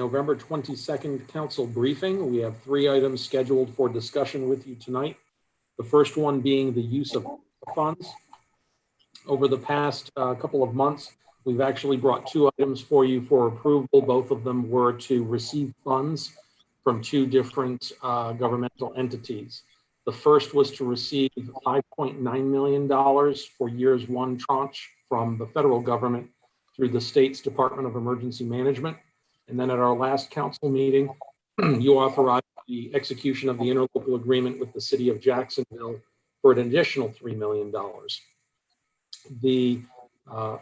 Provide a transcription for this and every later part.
November 22nd council briefing. We have 3 items scheduled for discussion with you tonight. The first one being the use of funds. Over the past couple of months, we've actually brought 2 items for you for approval. Both of them were to receive funds from 2 different governmental entities. The first was to receive $5.9 million for years 1 tranche from the federal government through the state's Department of Emergency Management. And then at our last council meeting, you authorized the execution of the interlocal agreement with the city of Jacksonville for an additional $3 million. The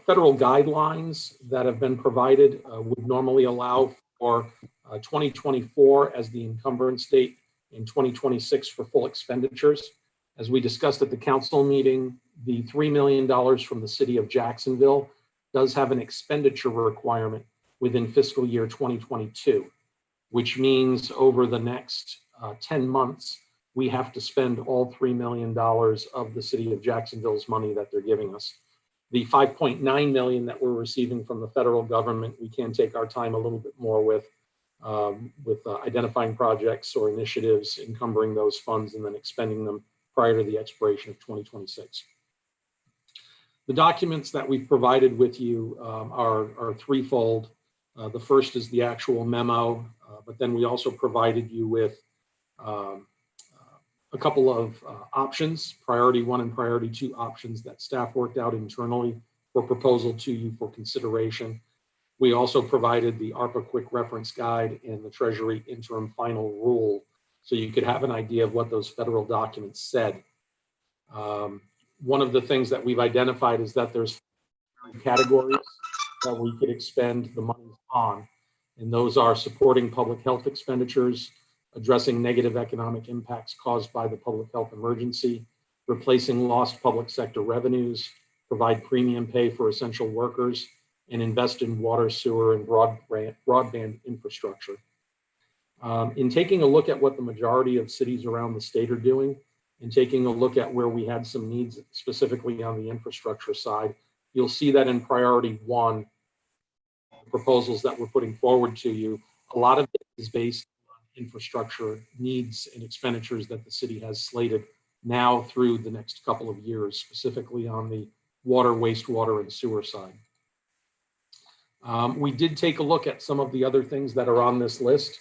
federal guidelines that have been provided would normally allow for 2024 as the encumbrance date and 2026 for full expenditures. As we discussed at the council meeting, the $3 million from the city of Jacksonville does have an expenditure requirement within fiscal year 2022, which means over the next 10 months, we have to spend all $3 million of the city of Jacksonville's money that they're giving us. The $5.9 million that we're receiving from the federal government, we can take our time a little bit more with identifying projects or initiatives, encumbering those funds, and then expending them prior to the expiration of 2026. The documents that we've provided with you are threefold. The first is the actual memo, but then we also provided you with a couple of options, priority 1 and priority 2 options that staff worked out internally for proposal to you for consideration. We also provided the ARPA quick reference guide and the Treasury interim final rule, so you could have an idea of what those federal documents said. One of the things that we've identified is that there's categories that we could expend the money on, and those are supporting public health expenditures, addressing negative economic impacts caused by the public health emergency, replacing lost public sector revenues, provide premium pay for essential workers, and invest in water, sewer, and broadband infrastructure. In taking a look at what the majority of cities around the state are doing, and taking a look at where we had some needs specifically on the infrastructure side, you'll see that in priority 1, proposals that we're putting forward to you, a lot of it is based on infrastructure needs and expenditures that the city has slated now through the next couple of years, specifically on the water, wastewater, and sewer side. We did take a look at some of the other things that are on this list,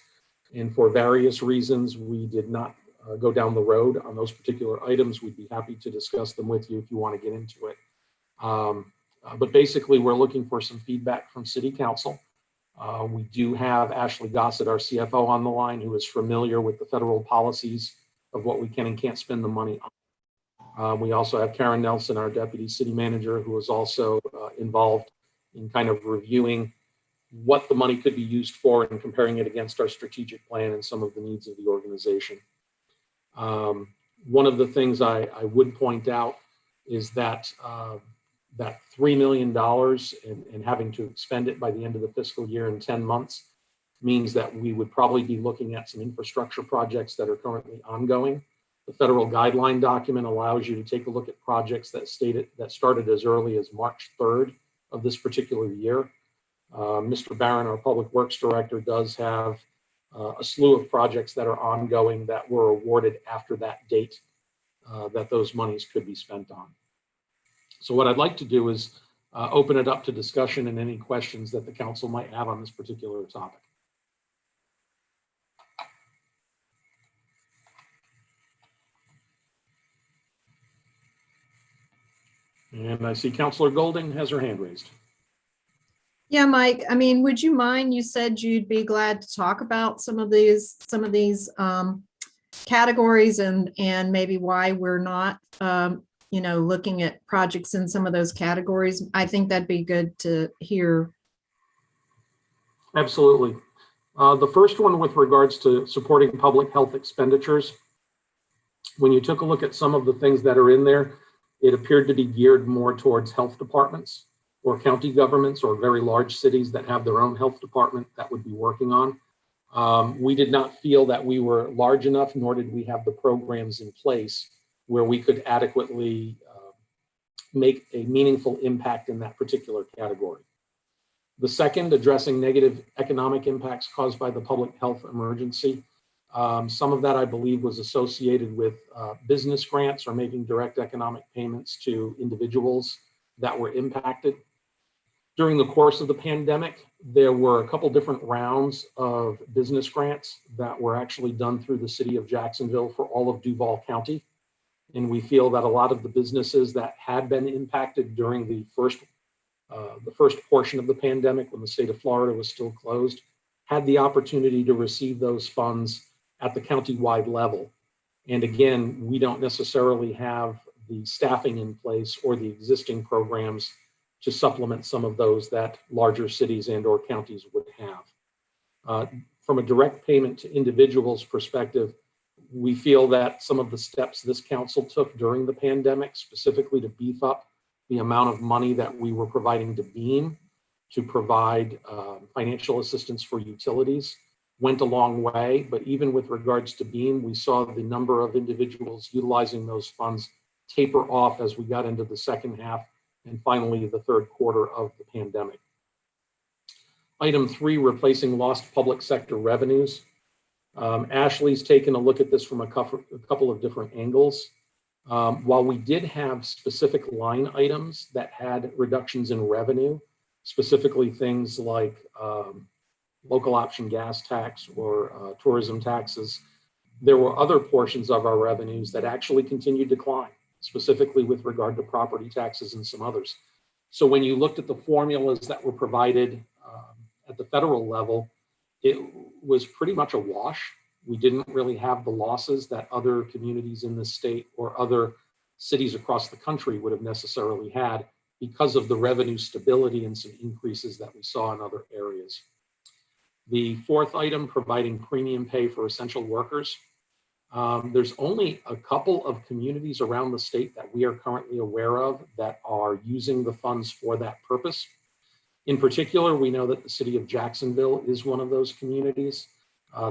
and for various reasons, we did not go down the road on those particular items. We'd be happy to discuss them with you if you want to get into it. But basically, we're looking for some feedback from City Council. We do have Ashley Gossett, our CFO, on the line, who is familiar with the federal policies of what we can and can't spend the money on. We also have Karen Nelson, our Deputy City Manager, who is also involved in kind of reviewing what the money could be used for and comparing it against our strategic plan and some of the needs of the organization. One of the things I would point out is that that $3 million and having to expend it by the end of the fiscal year in 10 months means that we would probably be looking at some infrastructure projects that are currently ongoing. The federal guideline document allows you to take a look at projects that started as early as March 3rd of this particular year. Mr. Barron, our Public Works Director, does have a slew of projects that are ongoing that were awarded after that date that those monies could be spent on. So what I'd like to do is open it up to discussion and any questions that the council might have on this particular topic. And I see Councilor Golding has her hand raised. Yeah, Mike, I mean, would you mind, you said you'd be glad to talk about some of these categories and maybe why we're not looking at projects in some of those categories. I think that'd be good to hear. Absolutely. The first one with regards to supporting public health expenditures, when you took a look at some of the things that are in there, it appeared to be geared more towards health departments or county governments or very large cities that have their own health department that would be working on. We did not feel that we were large enough, nor did we have the programs in place where we could adequately make a meaningful impact in that particular category. The second, addressing negative economic impacts caused by the public health emergency. Some of that, I believe, was associated with business grants or making direct economic payments to individuals that were impacted. During the course of the pandemic, there were a couple different rounds of business grants that were actually done through the city of Jacksonville for all of Duval County. And we feel that a lot of the businesses that had been impacted during the first portion of the pandemic, when the state of Florida was still closed, had the opportunity to receive those funds at the county-wide level. And again, we don't necessarily have the staffing in place or the existing programs to supplement some of those that larger cities and or counties would have. From a direct payment to individuals perspective, we feel that some of the steps this council took during the pandemic, specifically to beef up the amount of money that we were providing to Beam to provide financial assistance for utilities, went a long way. But even with regards to Beam, we saw the number of individuals utilizing those funds taper off as we got into the second half and finally the third quarter of the pandemic. Item 3, replacing lost public sector revenues. Ashley's taken a look at this from a couple of different angles. While we did have specific line items that had reductions in revenue, specifically things like local option gas tax or tourism taxes, there were other portions of our revenues that actually continued to decline, specifically with regard to property taxes and some others. So when you looked at the formulas that were provided at the federal level, it was pretty much a wash. We didn't really have the losses that other communities in the state or other cities across the country would have necessarily had because of the revenue stability and some increases that we saw in other areas. The fourth item, providing premium pay for essential workers. There's only a couple of communities around the state that we are currently aware of that are using the funds for that purpose. In particular, we know that the city of Jacksonville is one of those communities.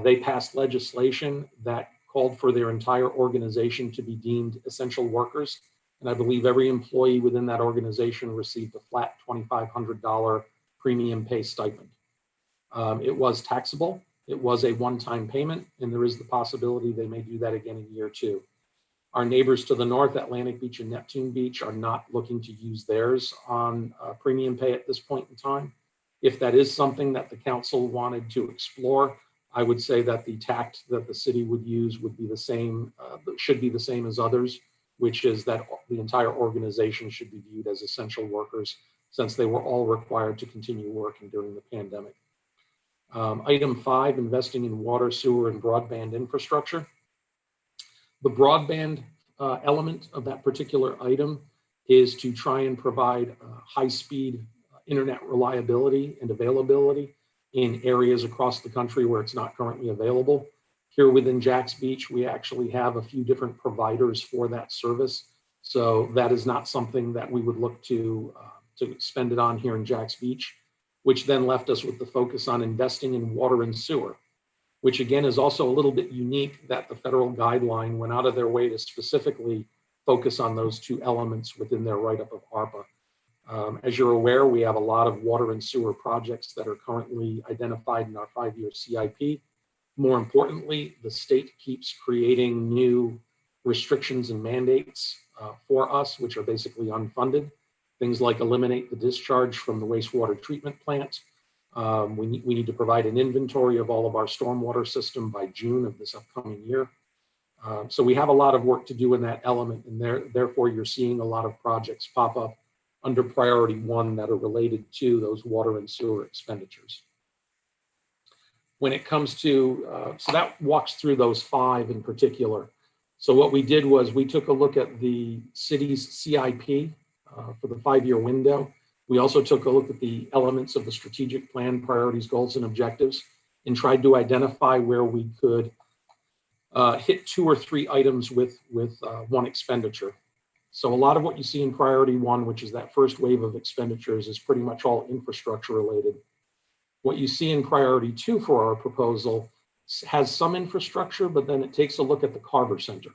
They passed legislation that called for their entire organization to be deemed essential workers. And I believe every employee within that organization received a flat $2,500 premium pay stipend. It was taxable. It was a one-time payment, and there is the possibility they may do that again in year 2. Our neighbors to the north, Atlantic Beach and Neptune Beach, are not looking to use theirs on premium pay at this point in time. If that is something that the council wanted to explore, I would say that the tact that the city would use would be the same, should be the same as others, which is that the entire organization should be viewed as essential workers since they were all required to continue working during the pandemic. Item 5, investing in water, sewer, and broadband infrastructure. The broadband element of that particular item is to try and provide high-speed internet reliability and availability in areas across the country where it's not currently available. Here within Jacks Beach, we actually have a few different providers for that service. So that is not something that we would look to spend it on here in Jacks Beach, which then left us with the focus on investing in water and sewer, which again is also a little bit unique that the federal guideline went out of their way to specifically focus on those two elements within their write-up of ARPA. As you're aware, we have a lot of water and sewer projects that are currently identified in our 5-year CIP. More importantly, the state keeps creating new restrictions and mandates for us, which are basically unfunded. Things like eliminate the discharge from the wastewater treatment plant. We need to provide an inventory of all of our stormwater system by June of this upcoming year. So we have a lot of work to do in that element, and therefore you're seeing a lot of projects pop up under priority 1 that are related to those water and sewer expenditures. When it comes to, so that walks through those 5 in particular. So what we did was we took a look at the city's CIP for the 5-year window. We also took a look at the elements of the strategic plan, priorities, goals, and objectives, and tried to identify where we could hit 2 or 3 items with one expenditure. So a lot of what you see in priority 1, which is that first wave of expenditures, is pretty much all infrastructure related. What you see in priority 2 for our proposal has some infrastructure, but then it takes a look at the Carver Center.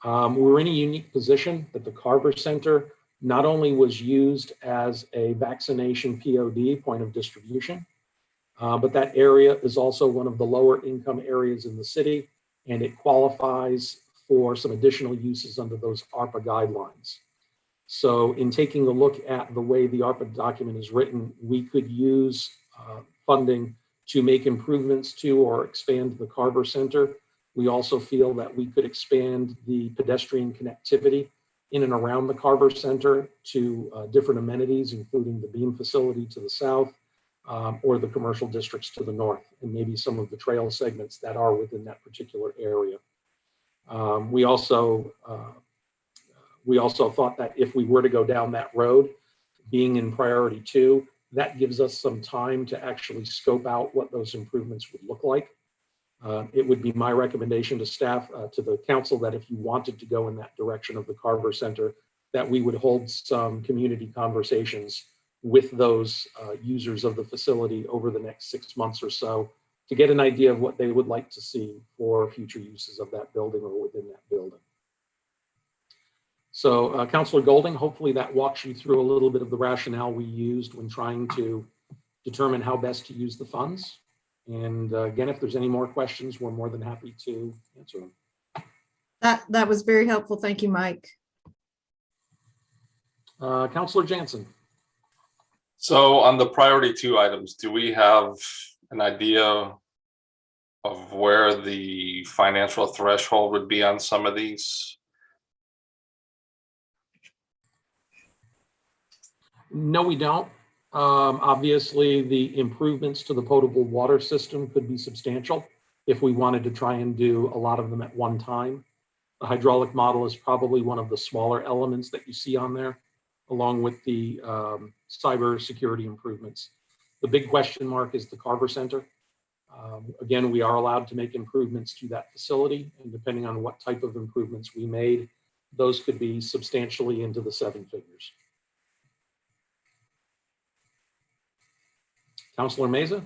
We're in a unique position that the Carver Center not only was used as a vaccination POD, point of distribution, but that area is also one of the lower income areas in the city, and it qualifies for some additional uses under those ARPA guidelines. So in taking a look at the way the ARPA document is written, we could use funding to make improvements to or expand the Carver Center. We also feel that we could expand the pedestrian connectivity in and around the Carver Center to different amenities, including the Beam facility to the south, or the commercial districts to the north, and maybe some of the trail segments that are within that particular area. We also thought that if we were to go down that road, being in priority 2, that gives us some time to actually scope out what those improvements would look like. It would be my recommendation to staff, to the council, that if you wanted to go in that direction of the Carver Center, that we would hold some community conversations with those users of the facility over the next 6 months or so to get an idea of what they would like to see for future uses of that building or within that building. So Councilor Golding, hopefully that walks you through a little bit of the rationale we used when trying to determine how best to use the funds. And again, if there's any more questions, we're more than happy to answer them. That was very helpful. Thank you, Mike. Councilor Jansen. So on the priority 2 items, do we have an idea of where the financial threshold would be on some of these? No, we don't. Obviously, the improvements to the potable water system could be substantial if we wanted to try and do a lot of them at one time. The hydraulic model is probably one of the smaller elements that you see on there, along with the cyber security improvements. The big question mark is the Carver Center. Again, we are allowed to make improvements to that facility, and depending on what type of improvements we made, those could be substantially into the 7 figures. Councilor Meza?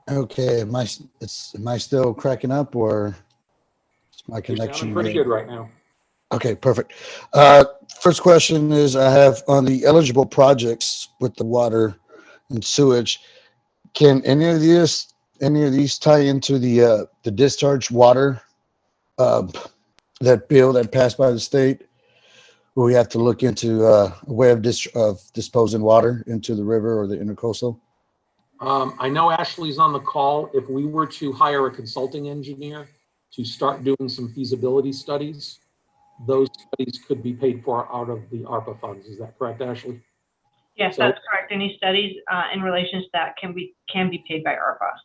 Okay, am I still cracking up, or is my You're connection sounding pretty good right now. Okay, perfect. First question is, I have on the eligible projects with the water and sewage, can any of these tie into the discharge water that bill that passed by the state, where we have to look into a way of disposing water into the river or the intercoastal? I know Ashley's on the call. If we were to hire a consulting engineer to start doing some feasibility studies, those studies could be paid for out of the ARPA funds. Is that correct, Ashley? Yes, that's correct. Any studies in relation to that can be paid by ARPA.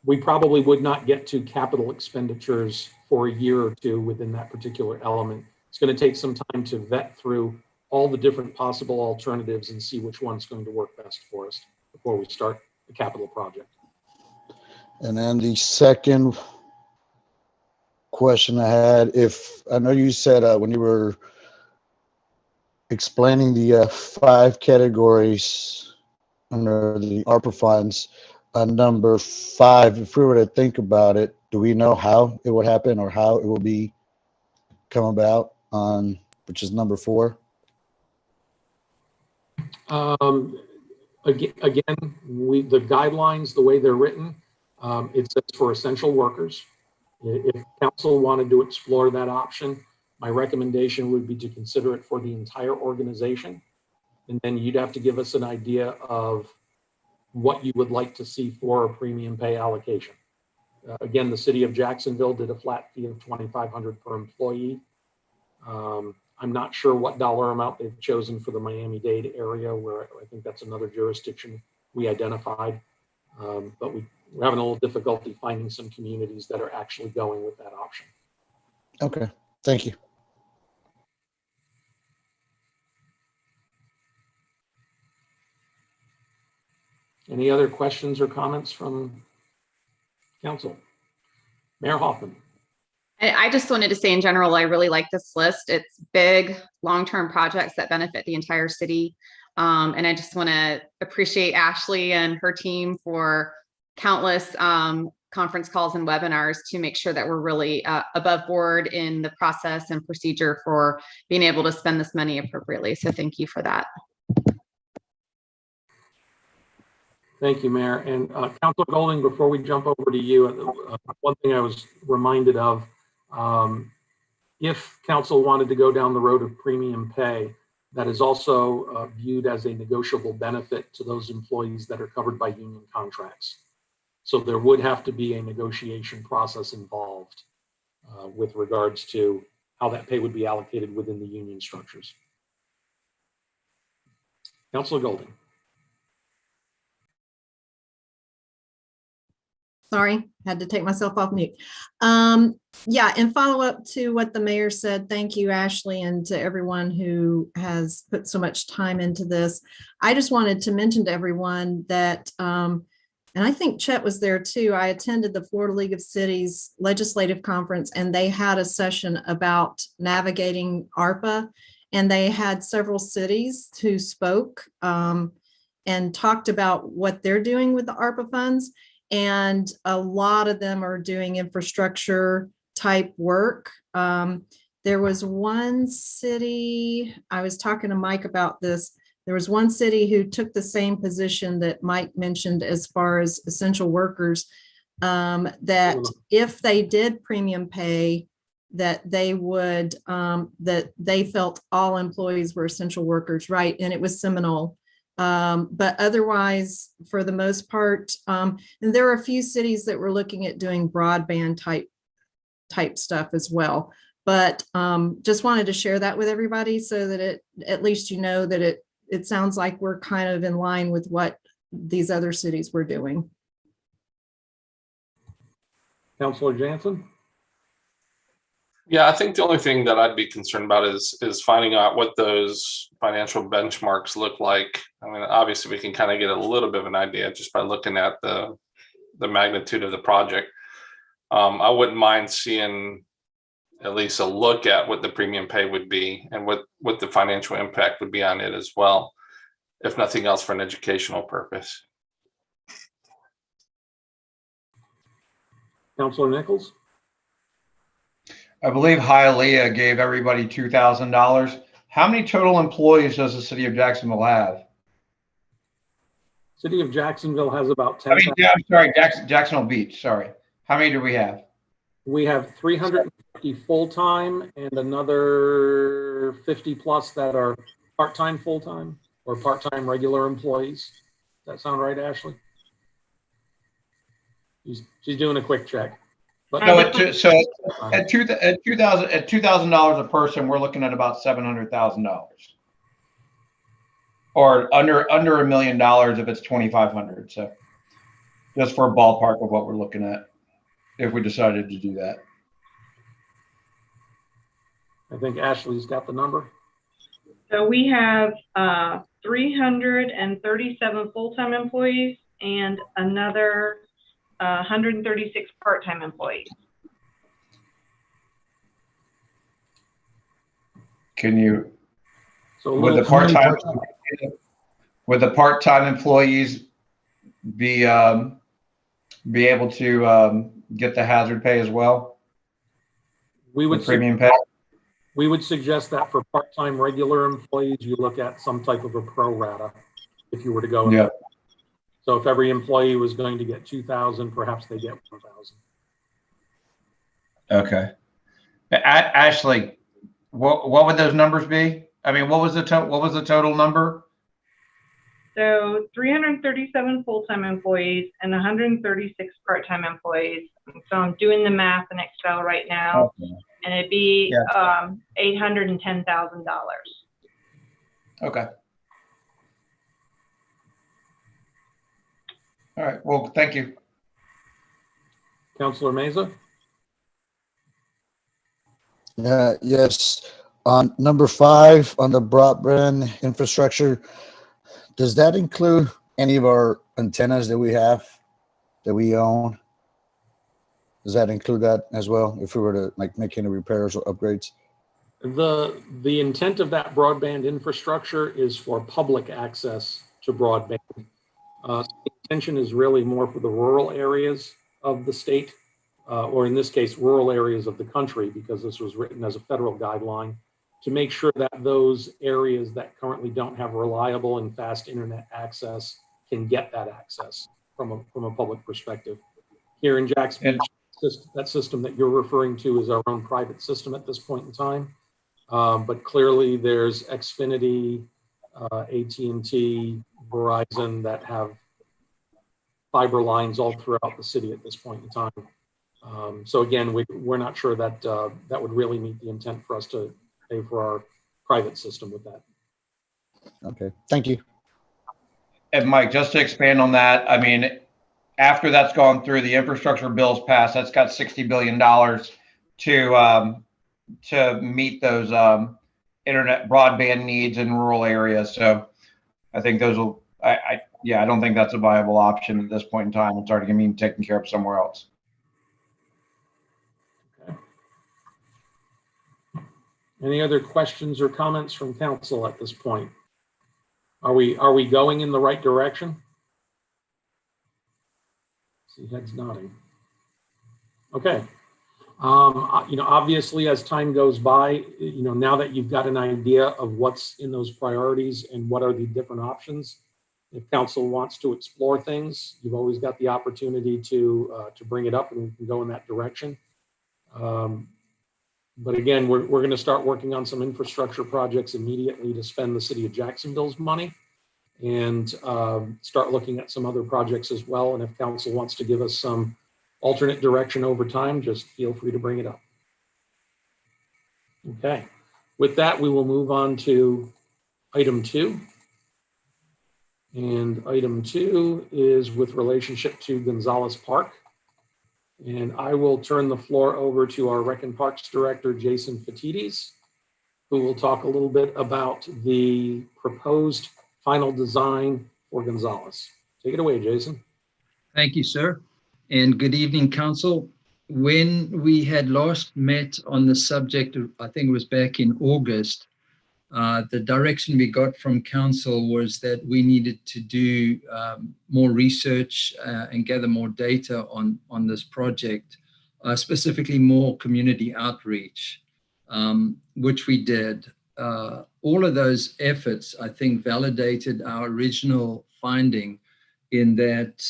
We probably would not get to capital expenditures for a year or two within that particular element. It's going to take some time to vet through all the different possible alternatives and see which one's going to work best for us before we start the capital project. And then the second question I had, if I know you said when you were explaining the 5 categories under the ARPA funds, number 5, if we were to think about it, do we know how it would happen or how it will be come about on, which is number 4? Again, the guidelines, the way they're written, it says for essential workers. If council wanted to explore that option, my recommendation would be to consider it for the entire organization. And then you'd have to give us an idea of what you would like to see for a premium pay allocation. Again, the city of Jacksonville did a flat fee of $2,500 per employee. I'm not sure what dollar amount they've chosen for the Miami-Dade area, where I think that's another jurisdiction we identified. But we're having a little difficulty finding some communities that are actually going with that option. Okay, thank you. Any other questions or comments from council? Mayor Hoffman. I just wanted to say in general, I really like this list. It's big, long-term projects that benefit the entire city. And I just want to appreciate Ashley and her team for countless conference calls and webinars to make sure that we're really above board in the process and procedure for being able to spend this money appropriately. So thank you for that. Thank you, Mayor. And Councilor Golding, before we jump over to you, one thing I was reminded of, if council wanted to go down the road of premium pay, that is also viewed as a negotiable benefit to those employees that are covered by union contracts. So there would have to be a negotiation process involved with regards to how that pay would be allocated within the union structures. Councilor Golding. Sorry, had to take myself off mute. Yeah, in follow up to what the mayor said, thank you, Ashley, and to everyone who has put so much time into this. I just wanted to mention to everyone that, and I think Chet was there too, I attended the Florida League of Cities legislative conference, and they had a session about navigating ARPA, and they had several cities who spoke and talked about what they're doing with the ARPA funds. And a lot of them are doing infrastructure type work. There was one city, I was talking to Mike about this. There was one city who took the same position that Mike mentioned as far as essential workers, that if they did premium pay, that they would, that they felt all employees were essential workers, right? And it was Seminole. But otherwise, for the most part, and there are a few cities that were looking at doing broadband type stuff as well. But just wanted to share that with everybody so that it, at least you know that it sounds like we're kind of in line with what these other cities were doing. Councilor Jansen. Yeah, I think the only thing that I'd be concerned about is finding out what those financial benchmarks look like. I mean, obviously we can kind of get a little bit of an idea just by looking at the magnitude of the project. I wouldn't mind seeing at least a look at what the premium pay would be and what the financial impact would be on it as well, if nothing else for an educational purpose. Councilor Nichols. I believe Hialeah gave everybody $2,000. How many total employees does the city of Jacksonville have? City of Jacksonville has about 10. I'm sorry, Jacksonville Beach, sorry. How many do we have? We have 350 full-time and another 50 plus that are part-time, full-time, or part-time regular employees. Does that sound right, Ashley? She's doing a quick check. But no, at $2,000 a person, we're looking at about $700,000, or under $1 million if it's 2,500. So just for a ballpark of what we're looking at, if we decided to do that. I think Ashley's got the number. So we have 337 full-time employees and another 136 part-time employees. Can you, So would the part-time employees be able to get the hazard pay as well? We would premium pay. We would suggest that for part-time regular employees, you look at some type of a pro rata if you were to go. Yeah. So if every employee was going to get 2,000, perhaps they get 1,000. Okay. Ashley, what would those numbers be? I mean, what was the total number? So 337 full-time employees and 136 part-time employees. So I'm doing the math in Excel right now, okay. And it'd be $810,000. Okay. All right. Well, thank you. Councilor Meza. Yes. On number 5 on the broadband infrastructure, does that include any of our antennas that we have, that we own? Does that include that as well, if we were to like make any repairs or upgrades? The intent of that broadband infrastructure is for public access to broadband. The intention is really more for the rural areas of the state, or in this case, rural areas of the country, because this was written as a federal guideline, to make sure that those areas that currently don't have reliable and fast internet access can get that access from a public perspective. Here in Jacksonville, that system that you're referring to is our own private system at this point in time. But clearly there's Xfinity, AT&T, Verizon that have fiber lines all throughout the city at this point in time. So again, we're not sure that that would really meet the intent for us to pay for our private system with that. Okay, thank you. And Mike, just to expand on that, I mean, after that's gone through, the infrastructure bill's passed, that's got $60 billion to meet those internet broadband needs in rural areas. So I think those will, I don't think that's a viable option at this point in time. It's already going to be taken care of somewhere else. Okay. Any other questions or comments from council at this point? Are we going in the right direction? See heads nodding. Okay. Obviously, as time goes by, now that you've got an idea of what's in those priorities and what are the different options, if council wants to explore things, you've always got the opportunity to bring it up and we can go in that direction. But again, we're going to start working on some infrastructure projects immediately to spend the city of Jacksonville's money, and start looking at some other projects as well. And if council wants to give us some alternate direction over time, just feel free to bring it up. Okay, with that, we will move on to item 2. And item 2 is with relationship to Gonzales Park. And I will turn the floor over to our Rec and Parks Director, Jason Fatides, who will talk a little bit about the proposed final design for Gonzales. Take it away, Jason. Thank you, sir. And good evening, council. When we had last met on the subject, I think it was back in August, the direction we got from council was that we needed to do more research and gather more data on this project, specifically more community outreach, which we did. All of those efforts, I think, validated our original finding in that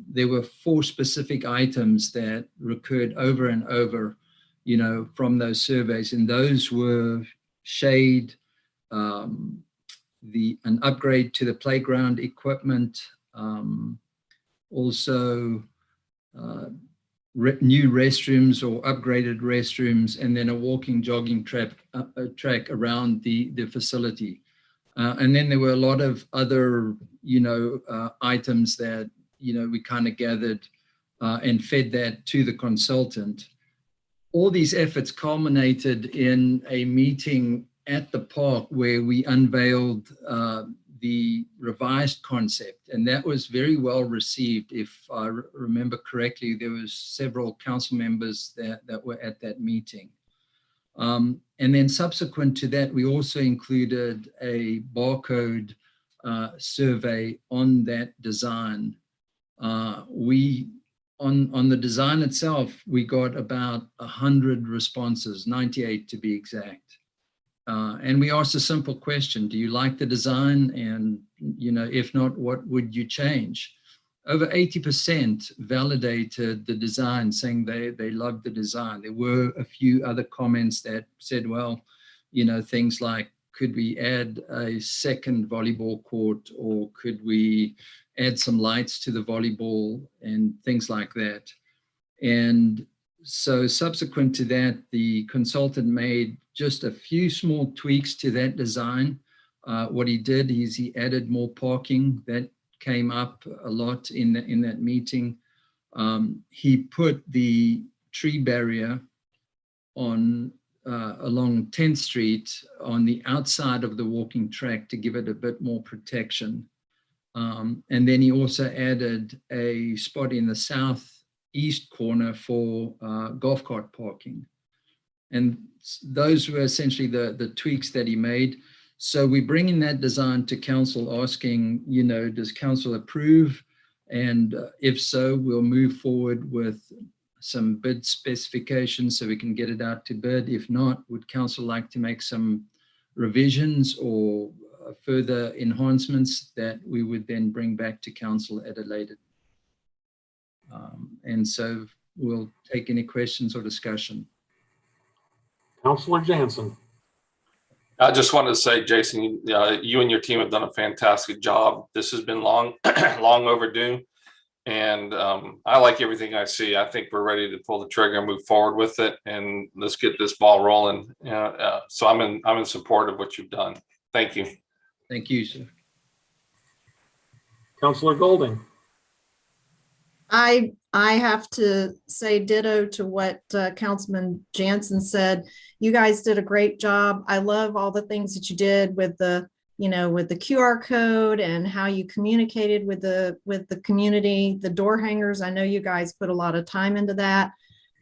there were 4 specific items that recurred over and over, from those surveys, and those were shade, an upgrade to the playground equipment, also new restrooms or upgraded restrooms, and then a walking, jogging track around the facility. And then there were a lot of other, items that, we kind of gathered and fed that to the consultant. All these efforts culminated in a meeting at the park where we unveiled the revised concept, and that was very well received. If I remember correctly, there was several council members that were at that meeting. And then subsequent to that, we also included a barcode survey on that design. On the design itself, we got about 100 responses, 98 to be exact. And we asked a simple question: do you like the design? And, if not, what would you change? Over 80% validated the design, saying they loved the design. There were a few other comments that said, well, things like, could we add a second volleyball court, or could we add some lights to the volleyball, and things like that. And so subsequent to that, the consultant made just a few small tweaks to that design. What he did is he added more parking. That came up a lot in that meeting. He put the tree barrier on along 10th Street on the outside of the walking track to give it a bit more protection. And then he also added a spot in the southeast corner for golf cart parking. And those were essentially the tweaks that he made. So we bring in that design to council asking, does council approve? And if so, we'll move forward with some bid specifications so we can get it out to bid. If not, would council like to make some revisions or further enhancements that we would then bring back to council at a later? And so we'll take any questions or discussion. Councilor Jansen. I just wanted to say, Jason, you and your team have done a fantastic job. This has been long, long overdue. And I like everything I see. I think we're ready to pull the trigger and move forward with it. And let's get this ball rolling. So I'm in support of what you've done. Thank you. Thank you, sir. Councilor Golding. I have to say ditto to what Councilman Jansen said. You guys did a great job. I love all the things that you did with the, with the QR code and how you communicated with the community, the door hangers. I know you guys put a lot of time into that.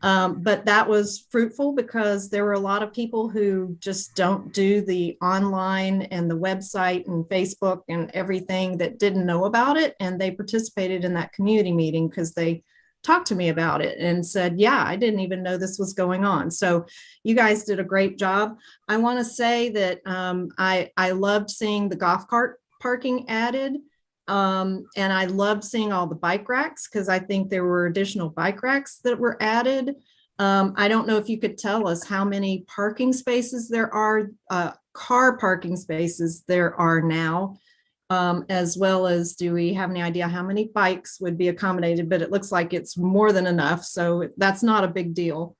But that was fruitful because there were a lot of people who just don't do the online and the website and Facebook and everything that didn't know about it. And they participated in that community meeting because they talked to me about it and said, yeah, I didn't even know this was going on. So you guys did a great job. I want to say that I loved seeing the golf cart parking added. And I loved seeing all the bike racks because I think there were additional bike racks that were added. I don't know if you could tell us how many parking spaces there are, car parking spaces there are now, as well as do we have any idea how many bikes would be accommodated, but it looks like it's more than enough. So that's not a big deal.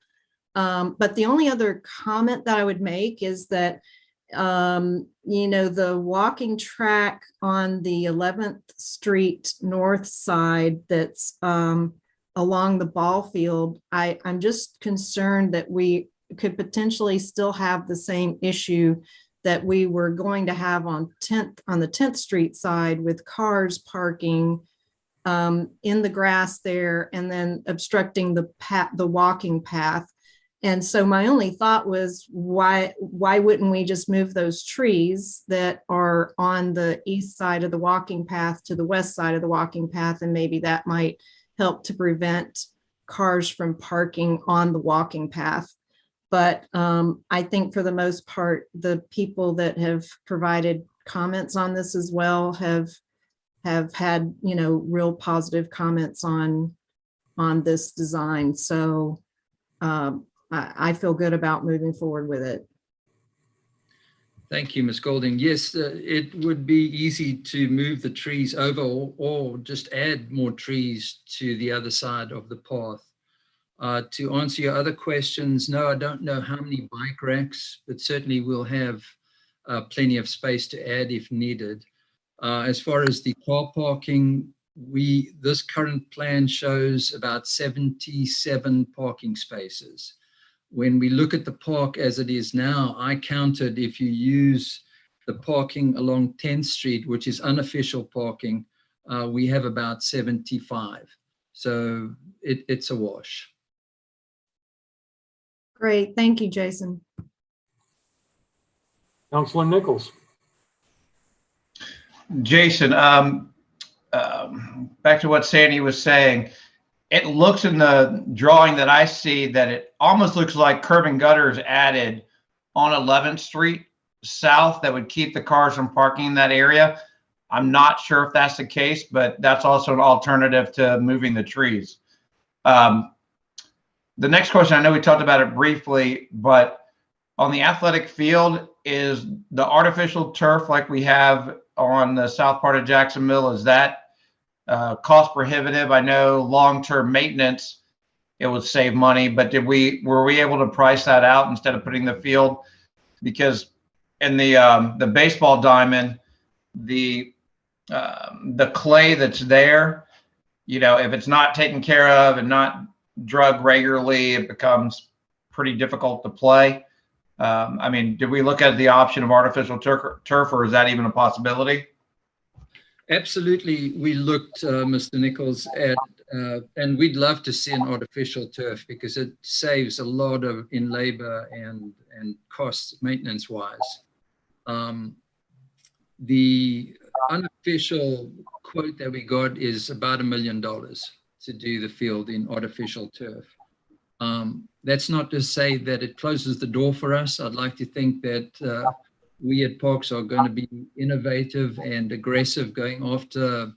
But the only other comment that I would make is that the walking track on the 11th Street north side that's along the ball field, I'm just concerned that we could potentially still have the same issue that we were going to have on the 10th Street side with cars parking in the grass there and then obstructing the walking path. And so my only thought was, why wouldn't we just move those trees that are on the east side of the walking path to the west side of the walking path? And maybe that might help to prevent cars from parking on the walking path. But I think for the most part, the people that have provided comments on this as well have had, real positive comments on this design. So I feel good about moving forward with it. Thank you, Ms. Golding. Yes, it would be easy to move the trees over or just add more trees to the other side of the path. To answer your other questions, no, I don't know how many bike racks, but certainly we'll have plenty of space to add if needed. As far as the car parking, this current plan shows about 77 parking spaces. When we look at the park as it is now, I counted, if you use the parking along 10th Street, which is unofficial parking, we have about 75. So it's a wash. Great. Thank you, Jason. Councilor Nichols. Jason, back to what Sandy was saying, it looks in the drawing that I see that it almost looks like curb and gutters added on 11th Street South that would keep the cars from parking in that area. I'm not sure if that's the case, but that's also an alternative to moving the trees. The next question, I know we talked about it briefly, but on the athletic field, is the artificial turf like we have on the south part of Jacksonville, is that cost prohibitive? I know long-term maintenance, it would save money, but were we able to price that out instead of putting the field? Because in the baseball diamond, the clay that's there, if it's not taken care of and not drug regularly, it becomes pretty difficult to play. Did we look at the option of artificial turf, or is that even a possibility? Absolutely, we looked, Mr. Nichols, at, and we'd love to see an artificial turf because it saves a lot in labor and costs maintenance-wise. The unofficial quote that we got is about $1 million to do the field in artificial turf. That's not to say that it closes the door for us. I'd like to think that we at Parks are going to be innovative and aggressive going after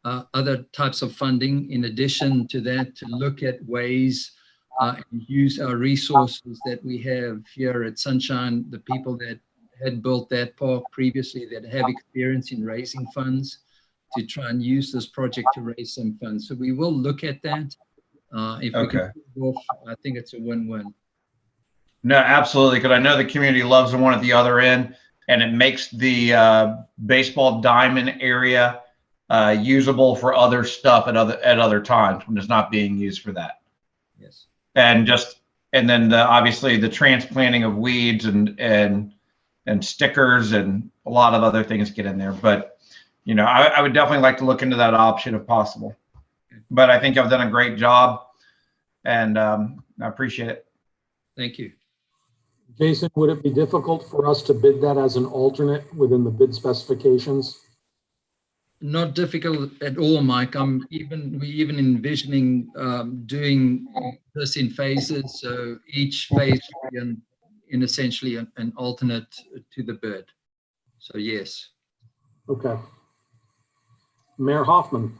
other types of funding. In addition to that, to look at ways and use our resources that we have here at Sunshine, the people that had built that park previously that have experience in raising funds, to try and use this project to raise some funds. So we will look at that. If we can pull it off, I think it's a win-win. No, absolutely, because I know the community loves the one at the other end, and it makes the baseball diamond area usable for other stuff at other times when it's not being used for that. Yes. And then obviously the transplanting of weeds and stickers and a lot of other things get in there. But you know, I would definitely like to look into that option if possible. But I think I've done a great job, and I appreciate it. Thank you. Jason, would it be difficult for us to bid that as an alternate within the bid specifications? Not difficult at all, Mike. We even envisioning doing this in phases. So each phase would be in essentially an alternate to the bid. So yes. Okay. Mayor Hoffman.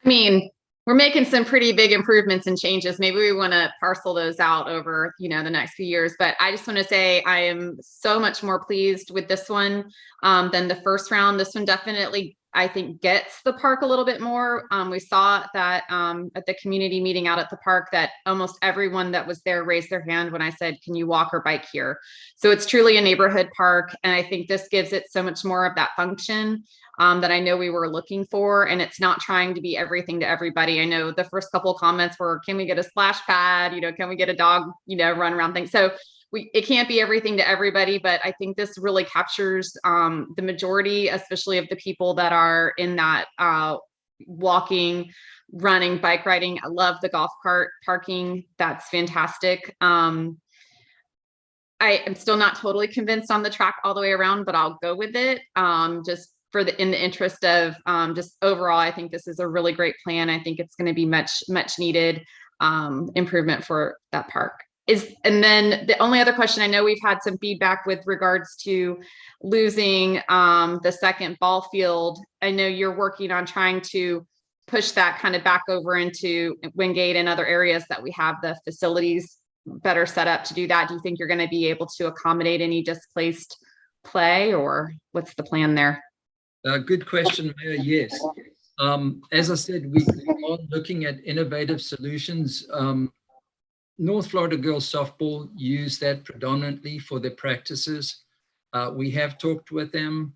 I mean, we're making some pretty big improvements and changes. Maybe we want to parcel those out over, the next few years. But I just want to say I am so much more pleased with this one than the first round. This one definitely, I think, gets the park a little bit more. We saw that at the community meeting out at the park, that almost everyone that was there raised their hand when I said, can you walk or bike here? So it's truly a neighborhood park. And I think this gives it so much more of that function that I know we were looking for. And it's not trying to be everything to everybody. I know the first couple of comments were, can we get a splash pad? Can we get a dog, run around thing? So it can't be everything to everybody, but I think this really captures the majority, especially of the people that are in that walking, running, bike riding. I love the golf cart parking. That's fantastic. I am still not totally convinced on the track all the way around, but I'll go with it. Just in the interest of just overall, I think this is a really great plan. I think it's going to be much needed improvement for that park. And then the only other question, I know we've had some feedback with regards to losing the second ball field. I know you're working on trying to push that kind of back over into Wingate and other areas that we have the facilities better set up to do that. Do you think you're going to be able to accommodate any displaced play, or what's the plan there? Good question, Mayor. Yes. As I said, we are looking at innovative solutions. North Florida Girls Softball use that predominantly for their practices. We have talked with them.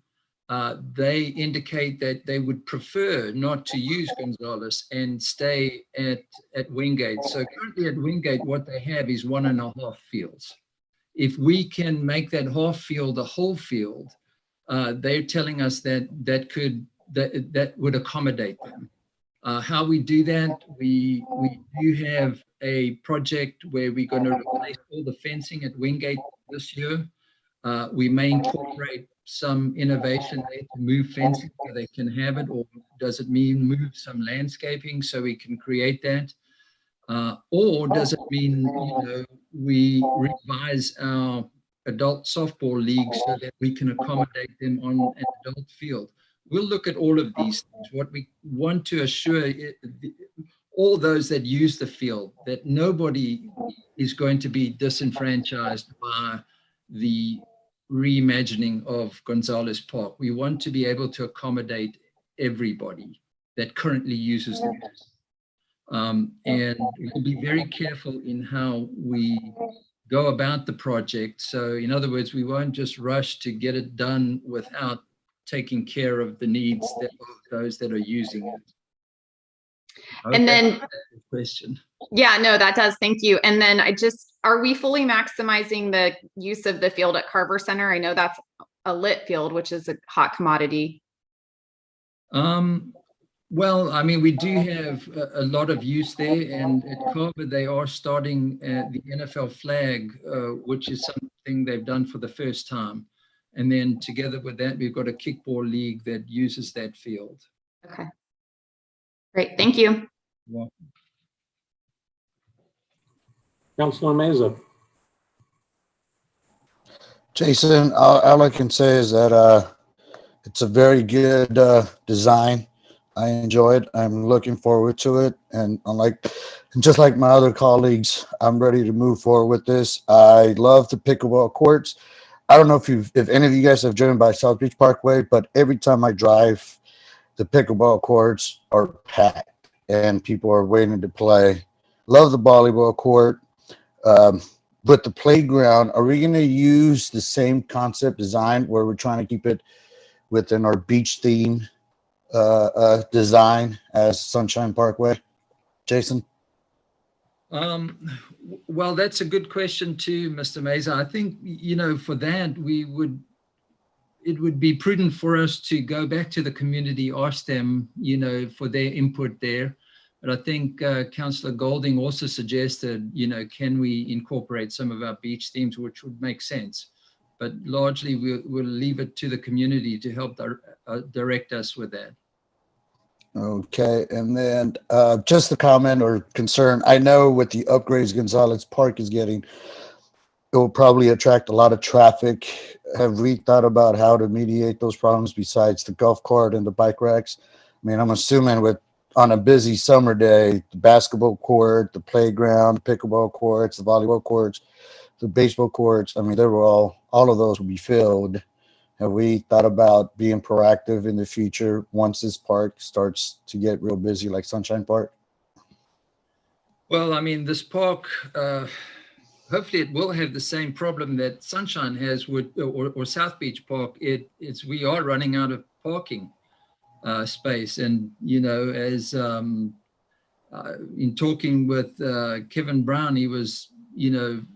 They indicate that they would prefer not to use Gonzales and stay at Wingate. So currently at Wingate, what they have is 1.5 fields. If we can make that half field a whole field, they're telling us that would accommodate them. How we do that, we do have a project where we're going to replace all the fencing at Wingate this year. We may incorporate some innovation there to move fencing so they can have it, or does it mean move some landscaping so we can create that? Or does it mean, we revise our adult softball league so that we can accommodate them on an adult field? We'll look at all of these things. What we want to assure all those that use the field, that nobody is going to be disenfranchised by the reimagining of Gonzales Park. We want to be able to accommodate everybody that currently uses the park. And we'll be very careful in how we go about the project. So in other words, we won't just rush to get it done without taking care of the needs of those that are using it. And then, question. Yeah, no, that does. Thank you. And then are we fully maximizing the use of the field at Carver Center? I know that's a lit field, which is a hot commodity. Well, I mean, we do have a lot of use there, and at Carver, they are starting the NFL flag, which is something they've done for the first time. And then together with that, we've got a kickball league that uses that field. Okay. Great, thank you. Well, Councilor Meza. Jason, all I can say is that it's a very good design. I enjoy it. I'm looking forward to it. And just like my other colleagues, I'm ready to move forward with this. I love the pickleball courts. I don't know if any of you guys have driven by South Beach Parkway, but every time I drive, the pickleball courts are packed and people are waiting to play. Love the volleyball court. But the playground, are we going to use the same concept design where we're trying to keep it within our beach theme design as Sunshine Parkway? Jason? Well, that's a good question too, Mr. Meza. I think, for that, it would be prudent for us to go back to the community, ask them, for their input there. But I think Councillor Golding also suggested, can we incorporate some of our beach themes, which would make sense. But largely, we'll leave it to the community to help direct us with that. Okay, and then just a comment or concern. I know with the upgrades Gonzales Park is getting, it will probably attract a lot of traffic. Have we thought about how to mediate those problems besides the golf cart and the bike racks? I mean, I'm assuming on a busy summer day, the basketball court, the playground, the pickleball courts, the volleyball courts, the baseball courts, I mean, they were all of those will be filled. Have we thought about being proactive in the future once this park starts to get real busy like Sunshine Park? Well, I mean, this park, hopefully it will have the same problem that Sunshine has with, or South Beach Park. We are running out of parking space. And, as in talking with Kevin Brown, he was,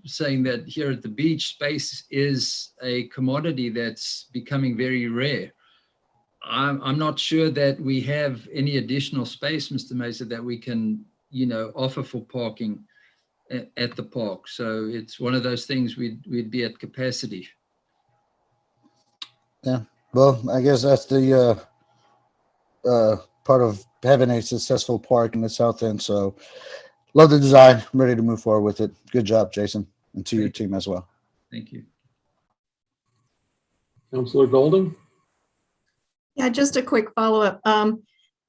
saying that here at the beach, space is a commodity that's becoming very rare. I'm not sure that we have any additional space, Mr. Meza, that we can, offer for parking at the park. So it's one of those things we'd be at capacity. Yeah, well, I guess that's the part of having a successful park in the South End. So love the design. I'm ready to move forward with it. Good job, Jason, and to your team as well. Thank you. Councilor Golding. Yeah, just a quick follow-up.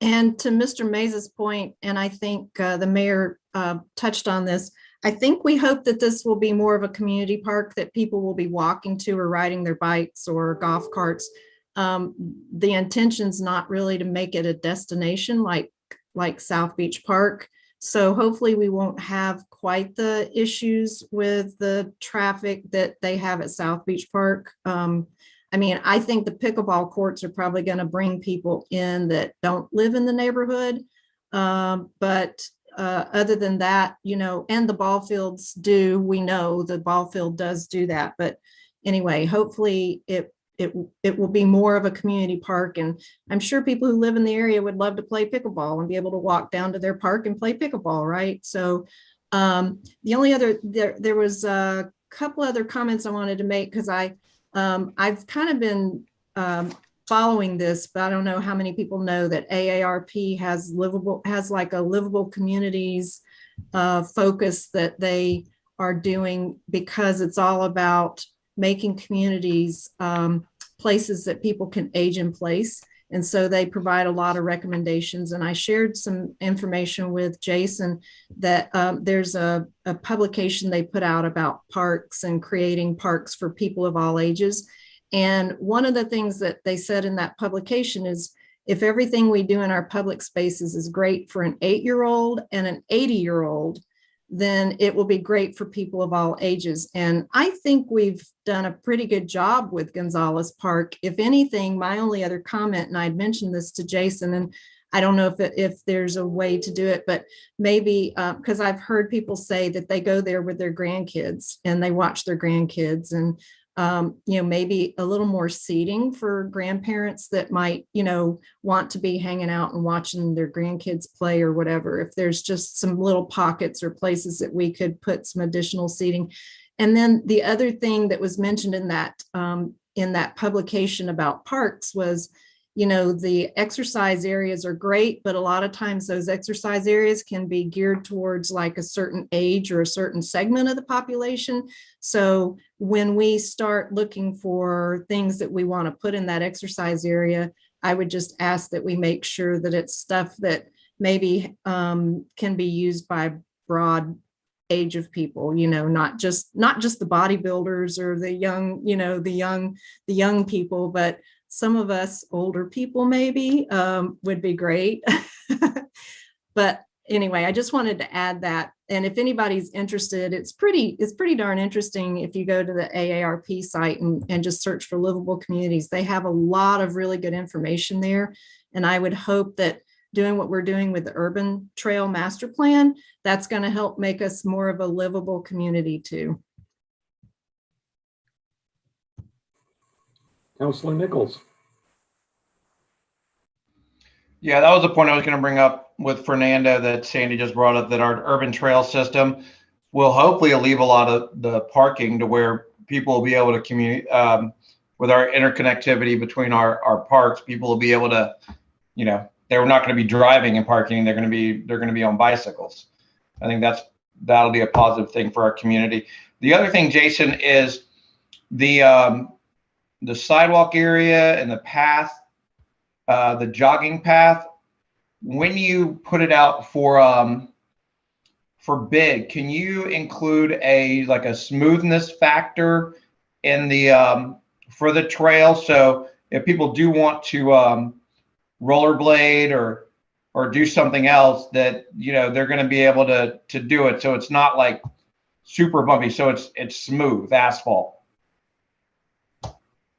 And to Mr. Meza's point, and I think the mayor touched on this, I think we hope that this will be more of a community park that people will be walking to or riding their bikes or golf carts. The intention's not really to make it a destination like South Beach Park. So hopefully we won't have quite the issues with the traffic that they have at South Beach Park. I mean, I think the pickleball courts are probably going to bring people in that don't live in the neighborhood. But other than that, and the ball fields do, we know the ball field does do that. But anyway, hopefully it will be more of a community park. And I'm sure people who live in the area would love to play pickleball and be able to walk down to their park and play pickleball, right? So the only other, there was a couple other comments I wanted to make because I've kind of been following this, but I don't know how many people know that AARP has like a livable communities focus that they are doing, because it's all about making communities places that people can age in place. And so they provide a lot of recommendations. And I shared some information with Jason that there's a publication they put out about parks and creating parks for people of all ages. And one of the things that they said in that publication is, if everything we do in our public spaces is great for an 8-year-old and an 80-year-old, then it will be great for people of all ages. And I think we've done a pretty good job with Gonzales Park. If anything, my only other comment, and I'd mentioned this to Jason, and I don't know if there's a way to do it, but maybe because I've heard people say that they go there with their grandkids and they watch their grandkids, and maybe a little more seating for grandparents that might, want to be hanging out and watching their grandkids play or whatever. If there's just some little pockets or places that we could put some additional seating. And then the other thing that was mentioned in that in that publication about parks was, you know, the exercise areas are great, but a lot of times those exercise areas can be geared towards like a certain age or a certain segment of the population. So when we start looking for things that we want to put in that exercise area, I would just ask that we make sure that it's stuff that maybe can be used by broad age of people, you know, not just the bodybuilders or the young, you know, the young people, but some of us older people maybe would be great. But anyway, I just wanted to add that. And if anybody's interested, it's pretty darn interesting. If you go to the AARP site and just search for livable communities, they have a lot of really good information there. And I would hope that doing what we're doing with the urban trail master plan, that's going to help make us more of a livable community too. Councilor Nichols. Yeah, that was the point I was going to bring up with Fernando that Sandy just brought up, that our urban trail system will hopefully alleviate a lot of the parking to where people will be able to communicate with our interconnectivity between our parks. People will be able to, you know, they're not going to be driving and parking. They're going to be on bicycles. I think that'll be a positive thing for our community. The other thing, Jason, is the sidewalk area and the path, the jogging path. When you put it out for bid, can you include a smoothness factor in the for the trail? So if people do want to rollerblade or do something else, that, you know, they're going to be able to do it, so it's not like super bumpy, so it's smooth asphalt.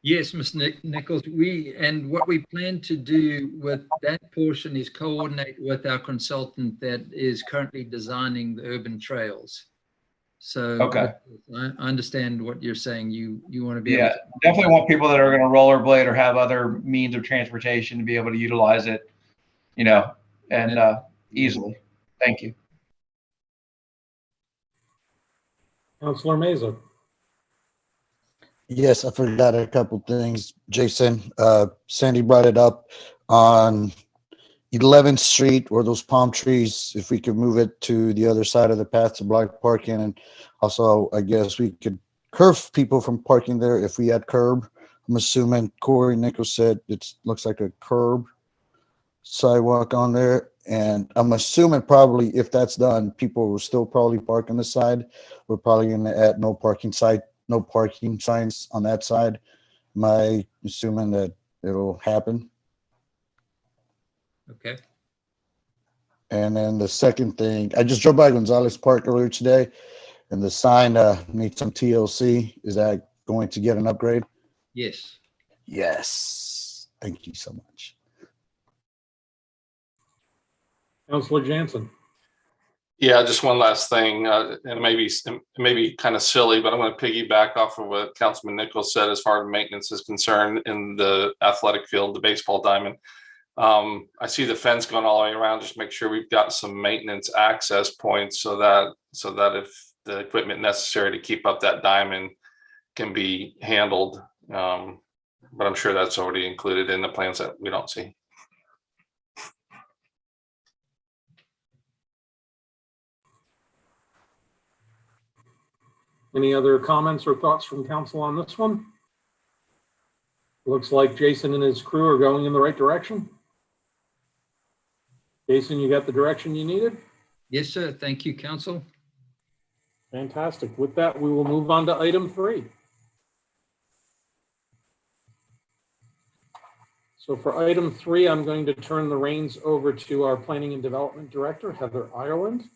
Yes, Mr. Nichols, what we plan to do with that portion is coordinate with our consultant that is currently designing the urban trails. So Okay. I understand what you're saying. You want to be Yeah, able to definitely want people that are going to rollerblade or have other means of transportation to be able to utilize it, you know, and easily. Thank you. Councilor Meza. Yes, I forgot a couple things, Jason. Sandy brought it up on 11th Street where those palm trees, if we could move it to the other side of the path to block parking. And also, I guess we could curve people from parking there if we had curb. I'm assuming Corey Nichols said it looks like a curb sidewalk on there. And I'm assuming probably if that's done, people will still probably park on the side. We're probably going to add no parking signs on that side. Am I assuming that it'll happen? Okay. And then the second thing, I just drove by Gonzales Park earlier today, and the sign needs some TLC. Is that going to get an upgrade? Yes. Yes. Thank you so much. Councilor Jansen. Yeah, just one last thing, and it may be kind of silly, but I'm going to piggyback off of what Councilman Nichols said as far as maintenance is concerned in the athletic field, the baseball diamond. I see the fence going all the way around. Just make sure we've got some maintenance access points so that if the equipment necessary to keep up that diamond can be handled. But I'm sure that's already included in the plans that we don't see. Any other comments or thoughts from council on this one? Looks like Jason and his crew are going in the right direction. Jason, you got the direction you needed? Yes, sir. Thank you, council. Fantastic. With that, we will move on to item 3. So for item 3, I'm going to turn the reins over to our Planning and Development Director, Heather Ireland.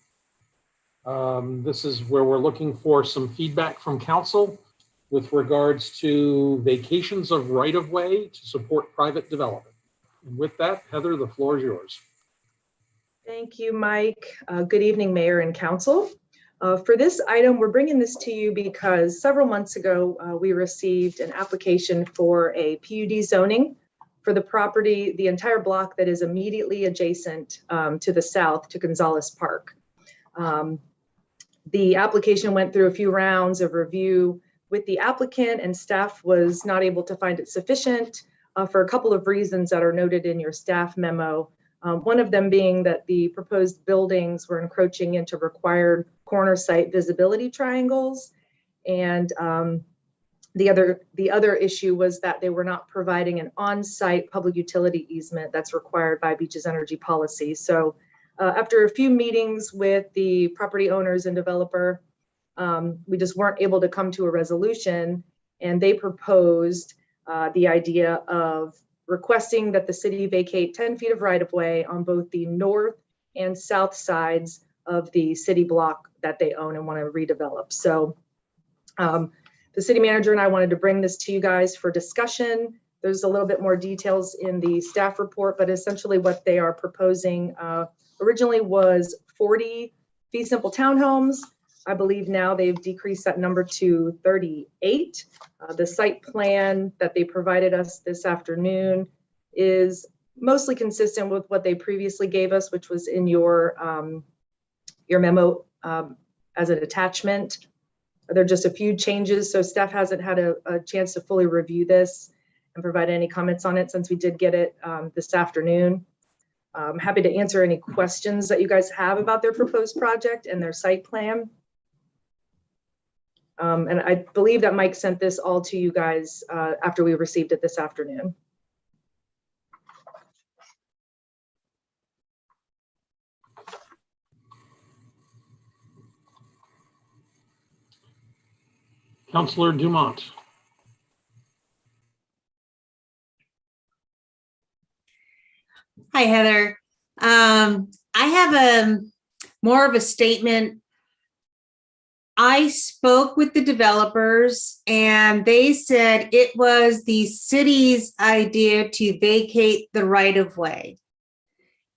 This is where we're looking for some feedback from council with regards to vacations of right-of-way to support private development. And with that, Heather, the floor is yours. Thank you, Mike. Good evening, Mayor and Council. For this item, we're bringing this to you because several months ago, we received an application for a PUD zoning for the property, the entire block that is immediately adjacent to the south to Gonzales Park. The application went through a few rounds of review with the applicant, and staff was not able to find it sufficient for a couple of reasons that are noted in your staff memo. One of them being that the proposed buildings were encroaching into required corner site visibility triangles. And the other issue was that they were not providing an on-site public utility easement that's required by Beaches Energy policy. So after a few meetings with the property owners and developer, we just weren't able to come to a resolution, and they proposed the idea of requesting that the city vacate 10 feet of right-of-way on both the north and south sides of the city block that they own and want to redevelop. So the city manager and I wanted to bring this to you guys for discussion. There's a little bit more details in the staff report, but essentially what they are proposing originally was 40 fee simple townhomes. I believe now they've decreased that number to 38. The site plan that they provided us this afternoon is mostly consistent with what they previously gave us, which was in your memo as an attachment. There are just a few changes, so staff hasn't had a chance to fully review this and provide any comments on it since we did get it this afternoon. I'm happy to answer any questions that you guys have about their proposed project and their site plan. And I believe that Mike sent this all to you guys after we received it this afternoon. Councilor Dumont. Hi, Heather. I have more of a statement. I spoke with the developers and they said it was the city's idea to vacate the right-of-way.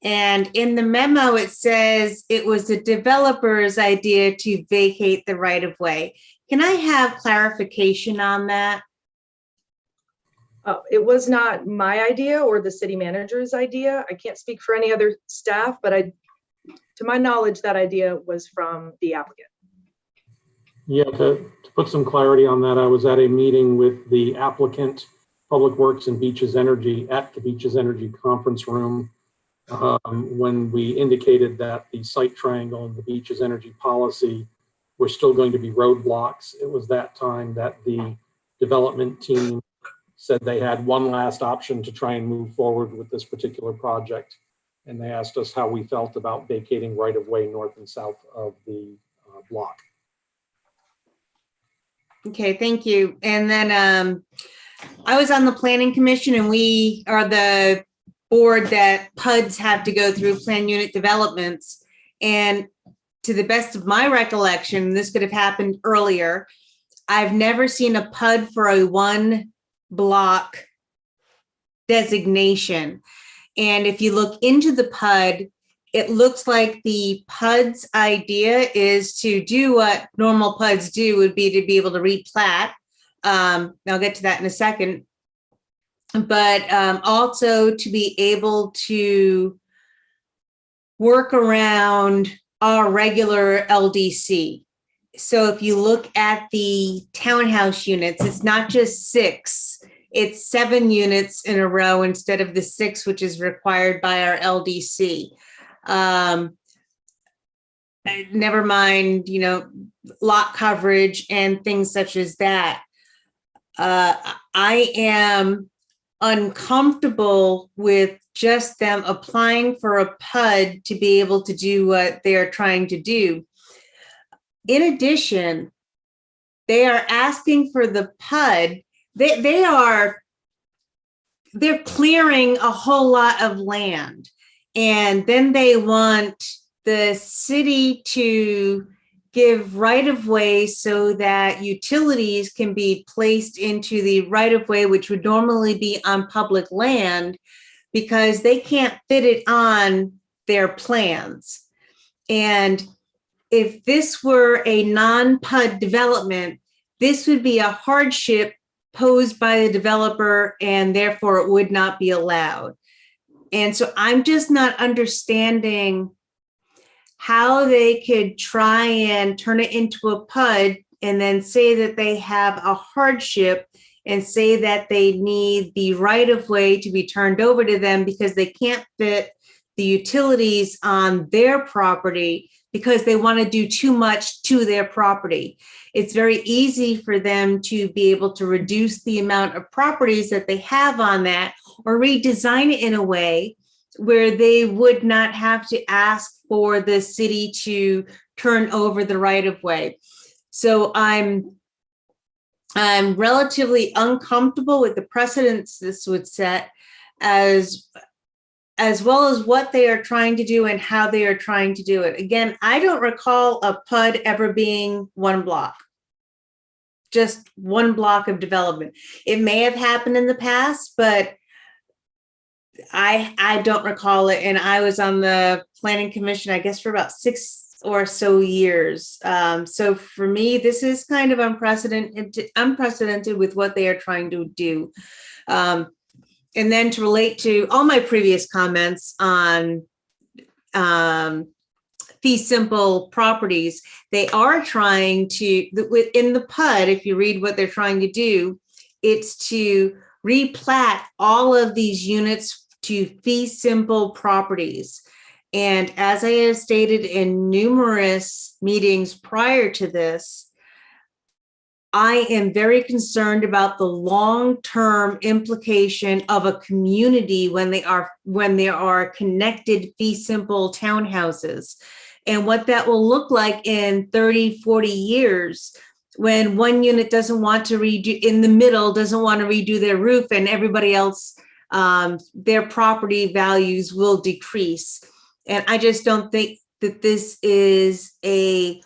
And in the memo, it says it was the developer's idea to vacate the right-of-way. Can I have clarification on that? It was not my idea or the city manager's idea. I can't speak for any other staff, but to my knowledge, that idea was from the applicant. Yeah, to put some clarity on that, I was at a meeting with the applicant, Public Works and Beaches Energy at the Beaches Energy conference room when we indicated that the site triangle and the Beaches Energy policy were still going to be roadblocks. It was that time that the development team said they had one last option to try and move forward with this particular project. And they asked us how we felt about vacating right-of-way north and south of the block. Okay, thank you. And then I was on the planning commission, and we are the board that PUDs have to go through plan unit developments. And to the best of my recollection, this could have happened earlier, I've never seen a PUD for a one block designation. And if you look into the PUD, it looks like the PUD's idea is to do what normal PUDs do, would be to be able to replat. I'll get to that in a second. But also to be able to work around our regular LDC. So if you look at the townhouse units, it's not just 6, it's 7 units in a row instead of the 6, which is required by our LDC. Never mind, lot coverage and things such as that. I am uncomfortable with just them applying for a PUD to be able to do what they're trying to do. In addition, they are asking for the PUD. They're clearing a whole lot of land, and then they want the city to give right-of-way so that utilities can be placed into the right-of-way, which would normally be on public land, because they can't fit it on their plans. And if this were a non-PUD development, this would be a hardship posed by the developer, and therefore it would not be allowed. And so I'm just not understanding how they could try and turn it into a PUD and then say that they have a hardship and say that they need the right of way to be turned over to them because they can't fit the utilities on their property because they want to do too much to their property. It's very easy for them to be able to reduce the amount of properties that they have on that or redesign it in a way where they would not have to ask for the city to turn over the right of way. So I'm relatively uncomfortable with the precedents this would set, as well as what they are trying to do and how they are trying to do it. Again, I don't recall a PUD ever being one block, just one block of development. It may have happened in the past, but I don't recall it. And I was on the planning commission, I guess, for about 6 or so years. So for me, this is kind of unprecedented with what they are trying to do. And then to relate to all my previous comments on fee simple properties, they are trying to, in the PUD, if you read what they're trying to do, it's to replat all of these units to fee simple properties. And as I have stated in numerous meetings prior to this, I am very concerned about the long-term implication of a community when there are connected fee simple townhouses, and what that will look like in 30, 40 years when one unit doesn't want to redo, in the middle, doesn't want to redo their roof, and everybody else, their property values will decrease. And I just don't think that this is a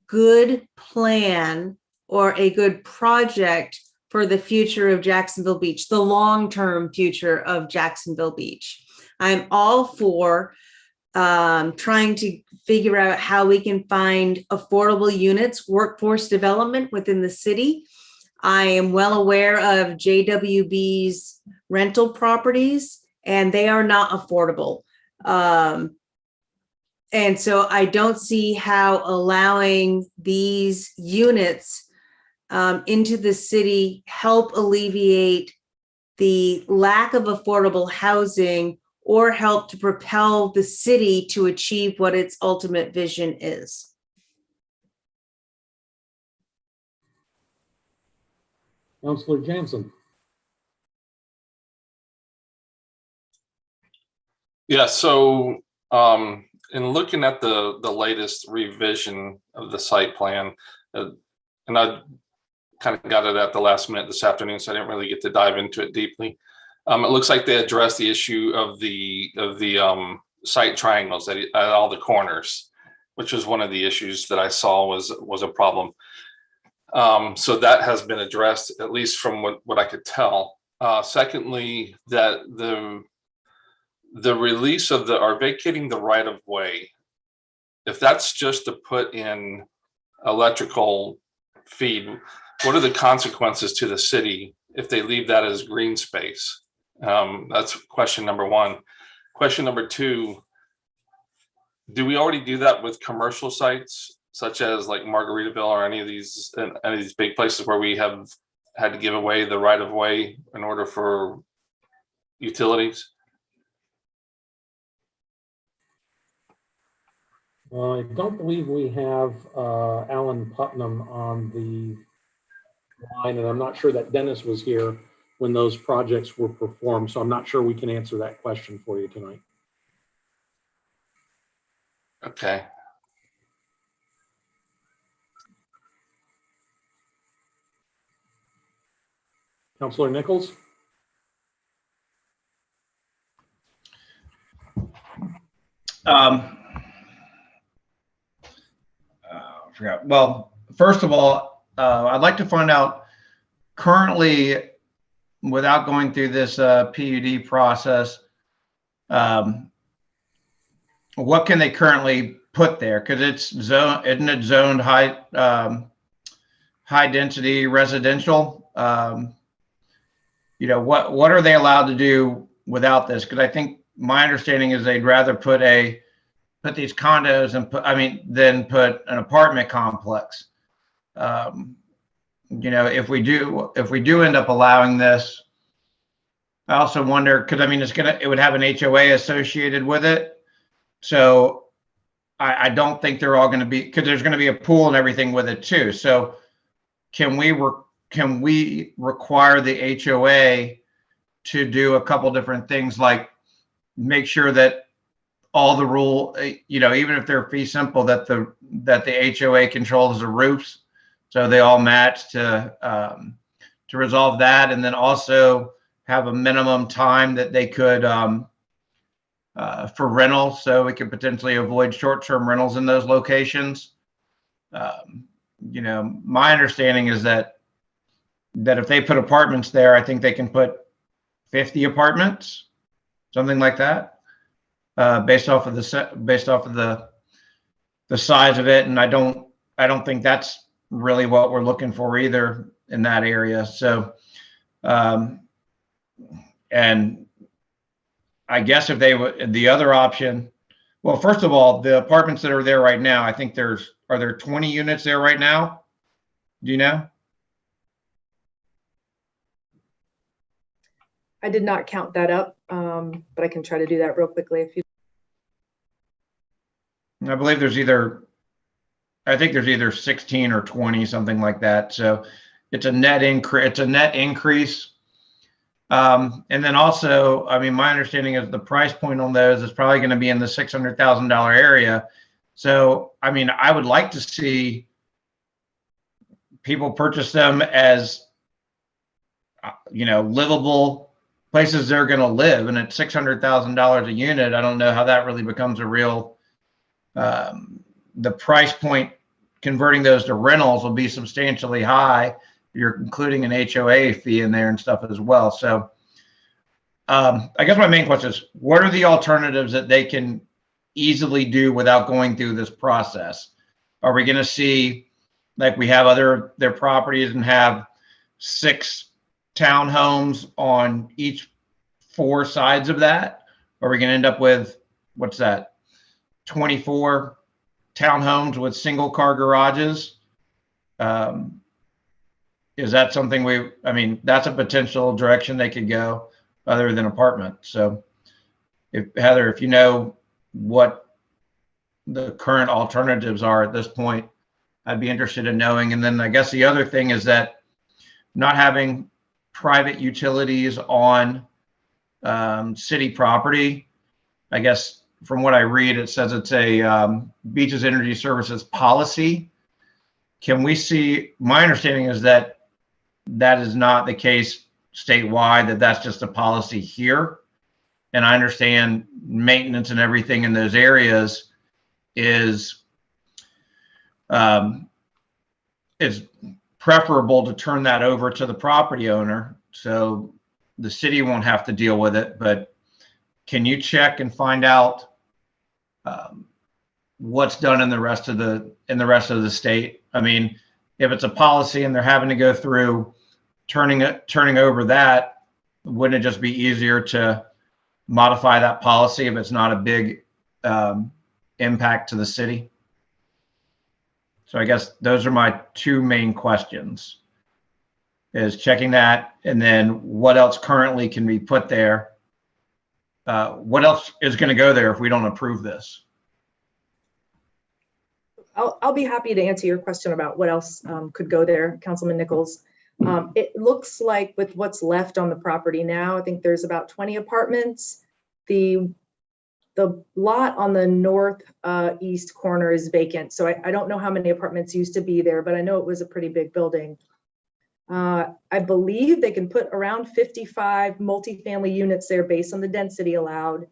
good plan or a good project for the future of Jacksonville Beach, the long-term future of Jacksonville Beach. I'm all for trying to figure out how we can find affordable units, workforce development within the city. I am well aware of JWB's rental properties, and they are not affordable. And so I don't see how allowing these units into the city help alleviate the lack of affordable housing or help to propel the city to achieve what its ultimate vision is. Councilor Jansen. Yeah, so in looking at the latest revision of the site plan, and I kind of got it at the last minute this afternoon, so I didn't really get to dive into it deeply. It looks like they addressed the issue of the site triangles at all the corners, which was one of the issues that I saw was a problem. So that has been addressed, at least from what I could tell. Secondly, that the release of or vacating the right of way, if that's just to put in electrical feed, what are the consequences to the city if they leave that as green space? That's question number one. Question number two, do we already do that with commercial sites such as like Margaritaville or any of these big places where we have had to give away the right of way in order for utilities? I don't believe we have Alan Putnam on the line, and I'm not sure that Dennis was here when those projects were performed, so I'm not sure we can answer that question for you tonight. Okay. Councilor Nichols? I forgot. Well, first of all, I'd like to find out currently, without going through this PUD process, what can they currently put there? Because isn't it zoned high density residential? You know, what are they allowed to do without this? Because I think my understanding is they'd rather put these condos and than put an apartment complex. You know, if we do end up allowing this, I also wonder, because I mean, it would have an HOA associated with it. So I don't think they're all going to be, because there's going to be a pool and everything with it too. So can we require the HOA to do a couple different things, like make sure that all the rule, you know, even if they're fee simple, that the HOA controls the roofs, so they all match to resolve that, and then also have a minimum time that they could for rental, so we could potentially avoid short-term rentals in those locations. You know, my understanding is that if they put apartments there, I think they can put 50 apartments, something like that, based off of the size of it. And I don't think that's really what we're looking for either in that area. So, and I guess if they would, the other option, well, first of all, the apartments that are there right now, I think are there 20 units there right now? Do you know? I did not count that up, but I can try to do that real quickly if you. I believe I think there's either 16 or 20, something like that. So it's a net increase. And then also, I mean, my understanding is the price point on those is probably going to be in the $600,000 area. So, I mean, I would like to see people purchase them as, you know, livable places they're going to live. And at $600,000 a unit, I don't know how that really becomes a real, the price point converting those to rentals will be substantially high. You're including an HOA fee in there and stuff as well. So I guess my main question is, what are the alternatives that they can easily do without going through this process? Are we going to see, like we have their properties and have 6 townhomes on each 4 sides of that? Are we going to end up with, what's that, 24 townhomes with single car garages? Is that something I mean, that's a potential direction they could go other than apartment. So Heather, if you know what the current alternatives are at this point, I'd be interested in knowing. And then I guess the other thing is that not having private utilities on city property, I guess from what I read, it says it's a Beaches Energy Services policy. Can we see, my understanding is that is not the case statewide, that's just a policy here. And I understand maintenance and everything in those areas is preferable to turn that over to the property owner, so the city won't have to deal with it. But can you check and find out what's done in the rest of the state? I mean, if it's a policy and they're having to go through turning over that, wouldn't it just be easier to modify that policy if it's not a big impact to the city? So I guess those are my 2 main questions, is checking that, and then what else currently can be put there? What else is going to go there if we don't approve this? I'll be happy to answer your question about what else could go there, Councilman Nichols. It looks like with what's left on the property now, I think there's about 20 apartments. The lot on the northeast corner is vacant, so I don't know how many apartments used to be there, but I know it was a pretty big building. I believe they can put around 55 multifamily units there based on the density allowed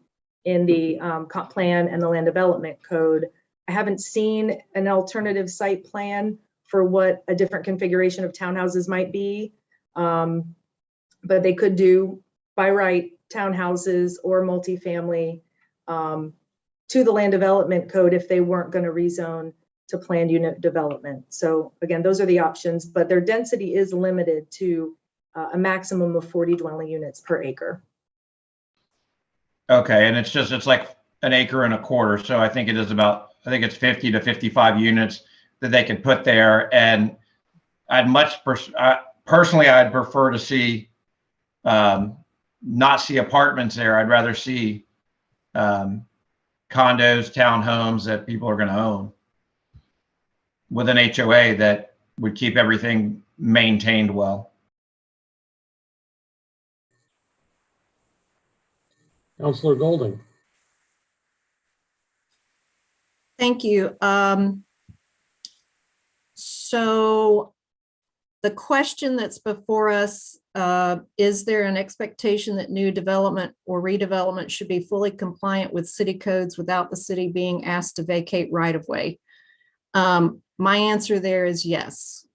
in the comp plan and the land development code. I haven't seen an alternative site plan for what a different configuration of townhouses might be, but they could do by right townhouses or multifamily to the land development code if they weren't going to rezone to planned unit development. So again, those are the options, but their density is limited to a maximum of 40 dwelling units per acre. Okay, and it's like an acre and a quarter. So I think it's 50 to 55 units that they can put there. And personally, I'd prefer to see, not see apartments there. I'd rather see condos, townhomes that people are going to own with an HOA that would keep everything maintained well. Councilor Golding. Thank you. So the question that's before us, is there an expectation that new development or redevelopment should be fully compliant with city codes without the city being asked to vacate right of way? My answer there is yes.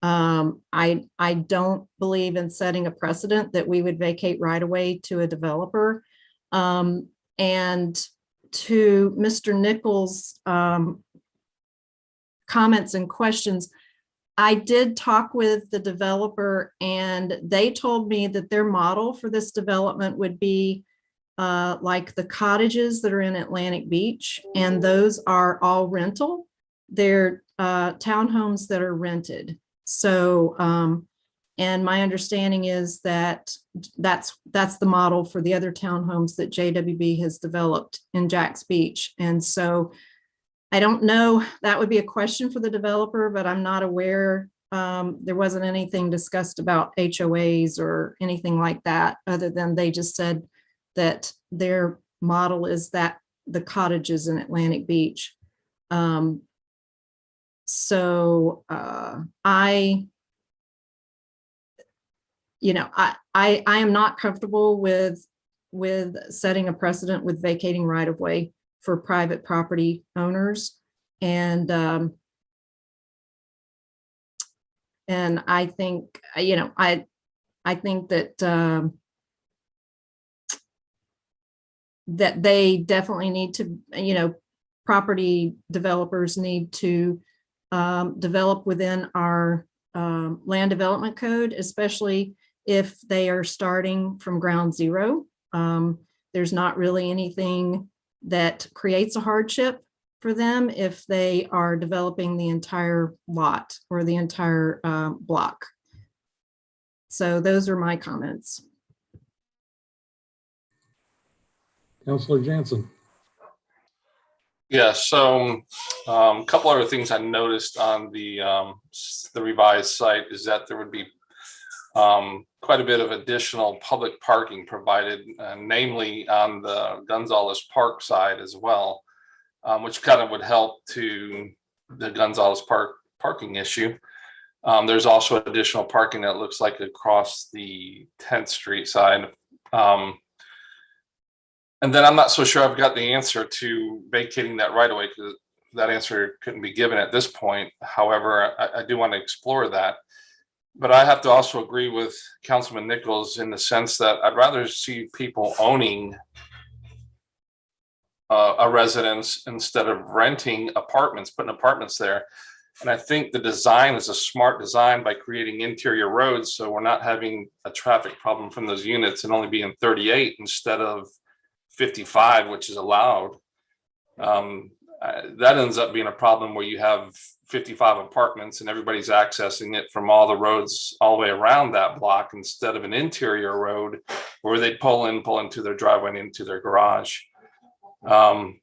I don't believe in setting a precedent that we would vacate right of way to a developer. And to Mr. Nichols' comments and questions, I did talk with the developer and they told me that their model for this development would be like the cottages that are in Atlantic Beach, and those are all rental. They're townhomes that are rented. So, and my understanding is that that's the model for the other townhomes that JWB has developed in Jacks Beach. And so I don't know, that would be a question for the developer, but I'm not aware. There wasn't anything discussed about HOAs or anything like that, other than they just said that their model is that the cottages in Atlantic Beach. So I am not comfortable with setting a precedent with vacating right of way for private property owners. And I think, I think that that they definitely need to, property developers need to develop within our land development code, especially if they are starting from ground zero. There's not really anything that creates a hardship for them if they are developing the entire lot or the entire block. So those are my comments. Councilor Jansen. Yeah, so a couple other things I noticed on the revised site is that there would be quite a bit of additional public parking provided, namely on the Gonzales Park side as well, which kind of would help to the Gonzales Park parking issue. There's also additional parking that looks like across the 10th Street side. And then I'm not so sure I've got the answer to vacating that right away, because that answer couldn't be given at this point. However, I do want to explore that. But I have to also agree with Councilman Nichols in the sense that I'd rather see people owning a residence instead of renting apartments, putting apartments there. And I think the design is a smart design by creating interior roads, so we're not having a traffic problem from those units and only being 38 instead of 55, which is allowed. That ends up being a problem where you have 55 apartments and everybody's accessing it from all the roads all the way around that block, instead of an interior road where they pull into their driveway and into their garage. We don't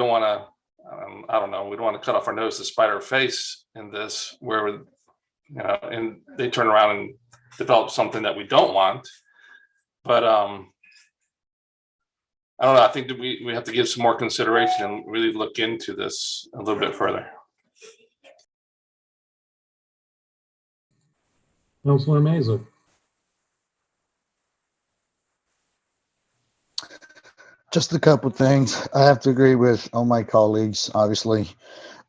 want to, I don't know, we don't want to cut off our nose to spite our face in this, where, and they turn around and develop something that we don't want. But I don't know. I think that we have to give some more consideration and really look into this a little bit further. Councilor Meza. Just a couple things. I have to agree with all my colleagues, obviously.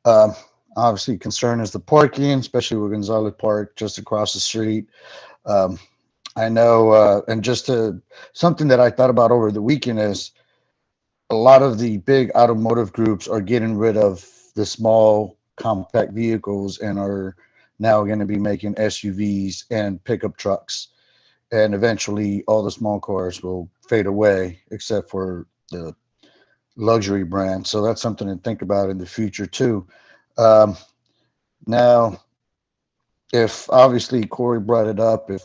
Obviously, concern is the parking, especially with Gonzales Park just across the street. I know, and something that I thought about over the weekend is a lot of the big automotive groups are getting rid of the small compact vehicles and are now going to be making SUVs and pickup trucks. And eventually all the small cars will fade away except for the luxury brand. So that's something to think about in the future too. Now, if obviously Corey brought it up, if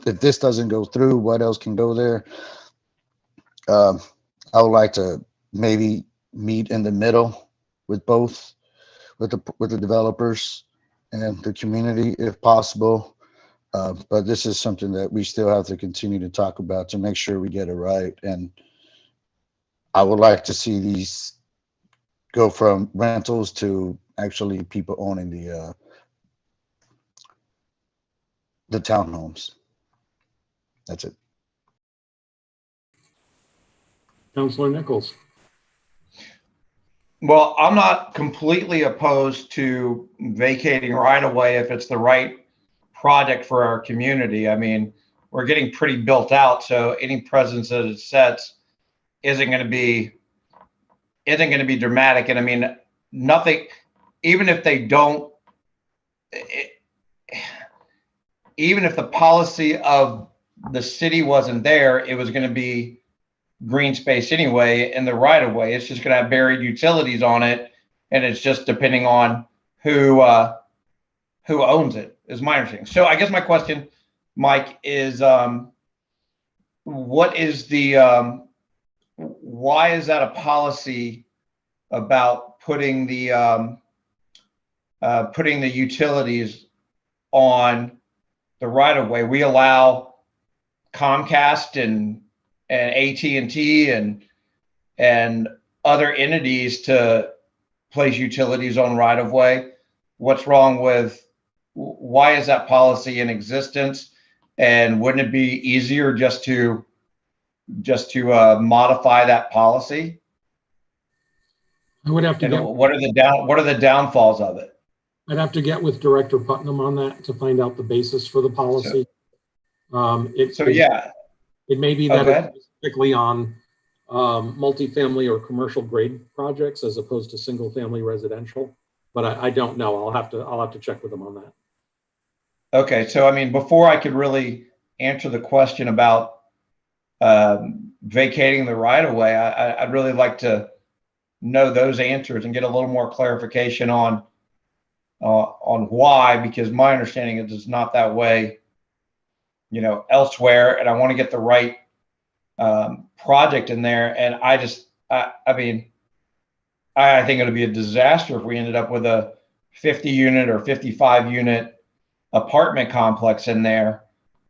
if this doesn't go through, what else can go there? I would like to maybe meet in the middle with both, with the developers and the community if possible. But this is something that we still have to continue to talk about to make sure we get it right. And I would like to see these go from rentals to actually people owning the townhomes. That's it. Councilor Nichols. Well, I'm not completely opposed to vacating right away if it's the right project for our community. I mean, we're getting pretty built out, so any presence that it sets isn't going to be dramatic. And I mean, nothing, even if they don't, even if the policy of the city wasn't there, it was going to be green space anyway in the right of way. It's just going to have buried utilities on it, and it's just depending on who owns it, is my understanding. So I guess my question, Mike, is what is the why is that a policy about putting the utilities on the right of way? We allow Comcast and AT&T and other entities to place utilities on right of way. What's wrong with, why is that policy in existence? And wouldn't it be easier just to modify that policy? I would have to get, what are the downfalls of it? I'd have to get with Director Putnam on that to find out the basis for the policy. It may be that it's specifically on multifamily or commercial grade projects as opposed to single family residential, but I don't know. I'll have to check with them on that. Okay, so I mean, before I could really answer the question about vacating the right of way, I'd really like to know those answers and get a little more clarification on why, because my understanding is it's not that way, you know, elsewhere, and I want to get the right project in there. And I mean, I think it would be a disaster if we ended up with a 50 unit or 55 unit apartment complex in there.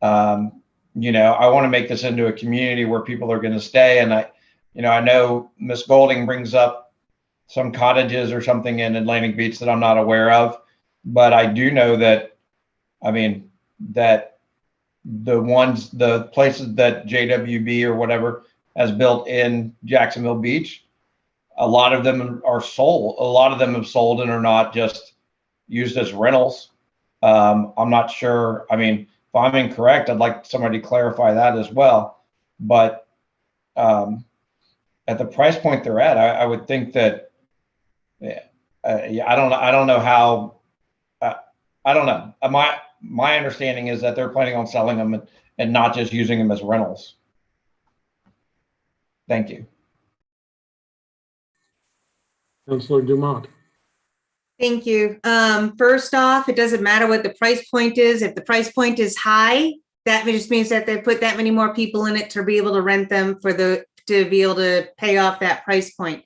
You know, I want to make this into a community where people are going to stay. And I know Miss Golding brings up some cottages or something in Atlantic Beach that I'm not aware of, but I do know that, I mean, that the places that JWB or whatever has built in Jacksonville Beach, a lot of them are sold. A lot of them have sold and are not just used as rentals. I'm not sure. I mean, if I'm incorrect, I'd like somebody to clarify that as well. But at the price point they're at, I would think that, I don't know how, I don't know. My understanding is that they're planning on selling them and not just using them as rentals. Thank you. Councilor Dumont. Thank you. First off, it doesn't matter what the price point is. If the price point is high, that just means that they put that many more people in it to be able to rent them to be able to pay off that price point.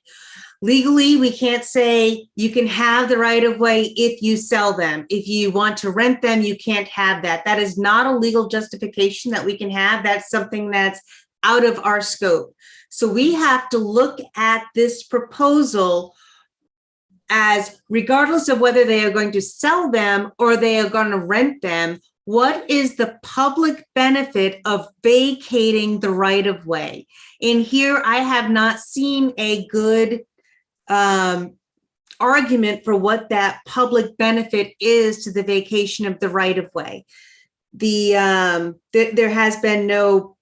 Legally, we can't say you can have the right of way if you sell them. If you want to rent them, you can't have that. That is not a legal justification that we can have. That's something that's out of our scope. So we have to look at this proposal as, regardless of whether they are going to sell them or they are going to rent them, what is the public benefit of vacating the right of way? In here, I have not seen a good argument for what that public benefit is to the vacation of the right of way. There has been no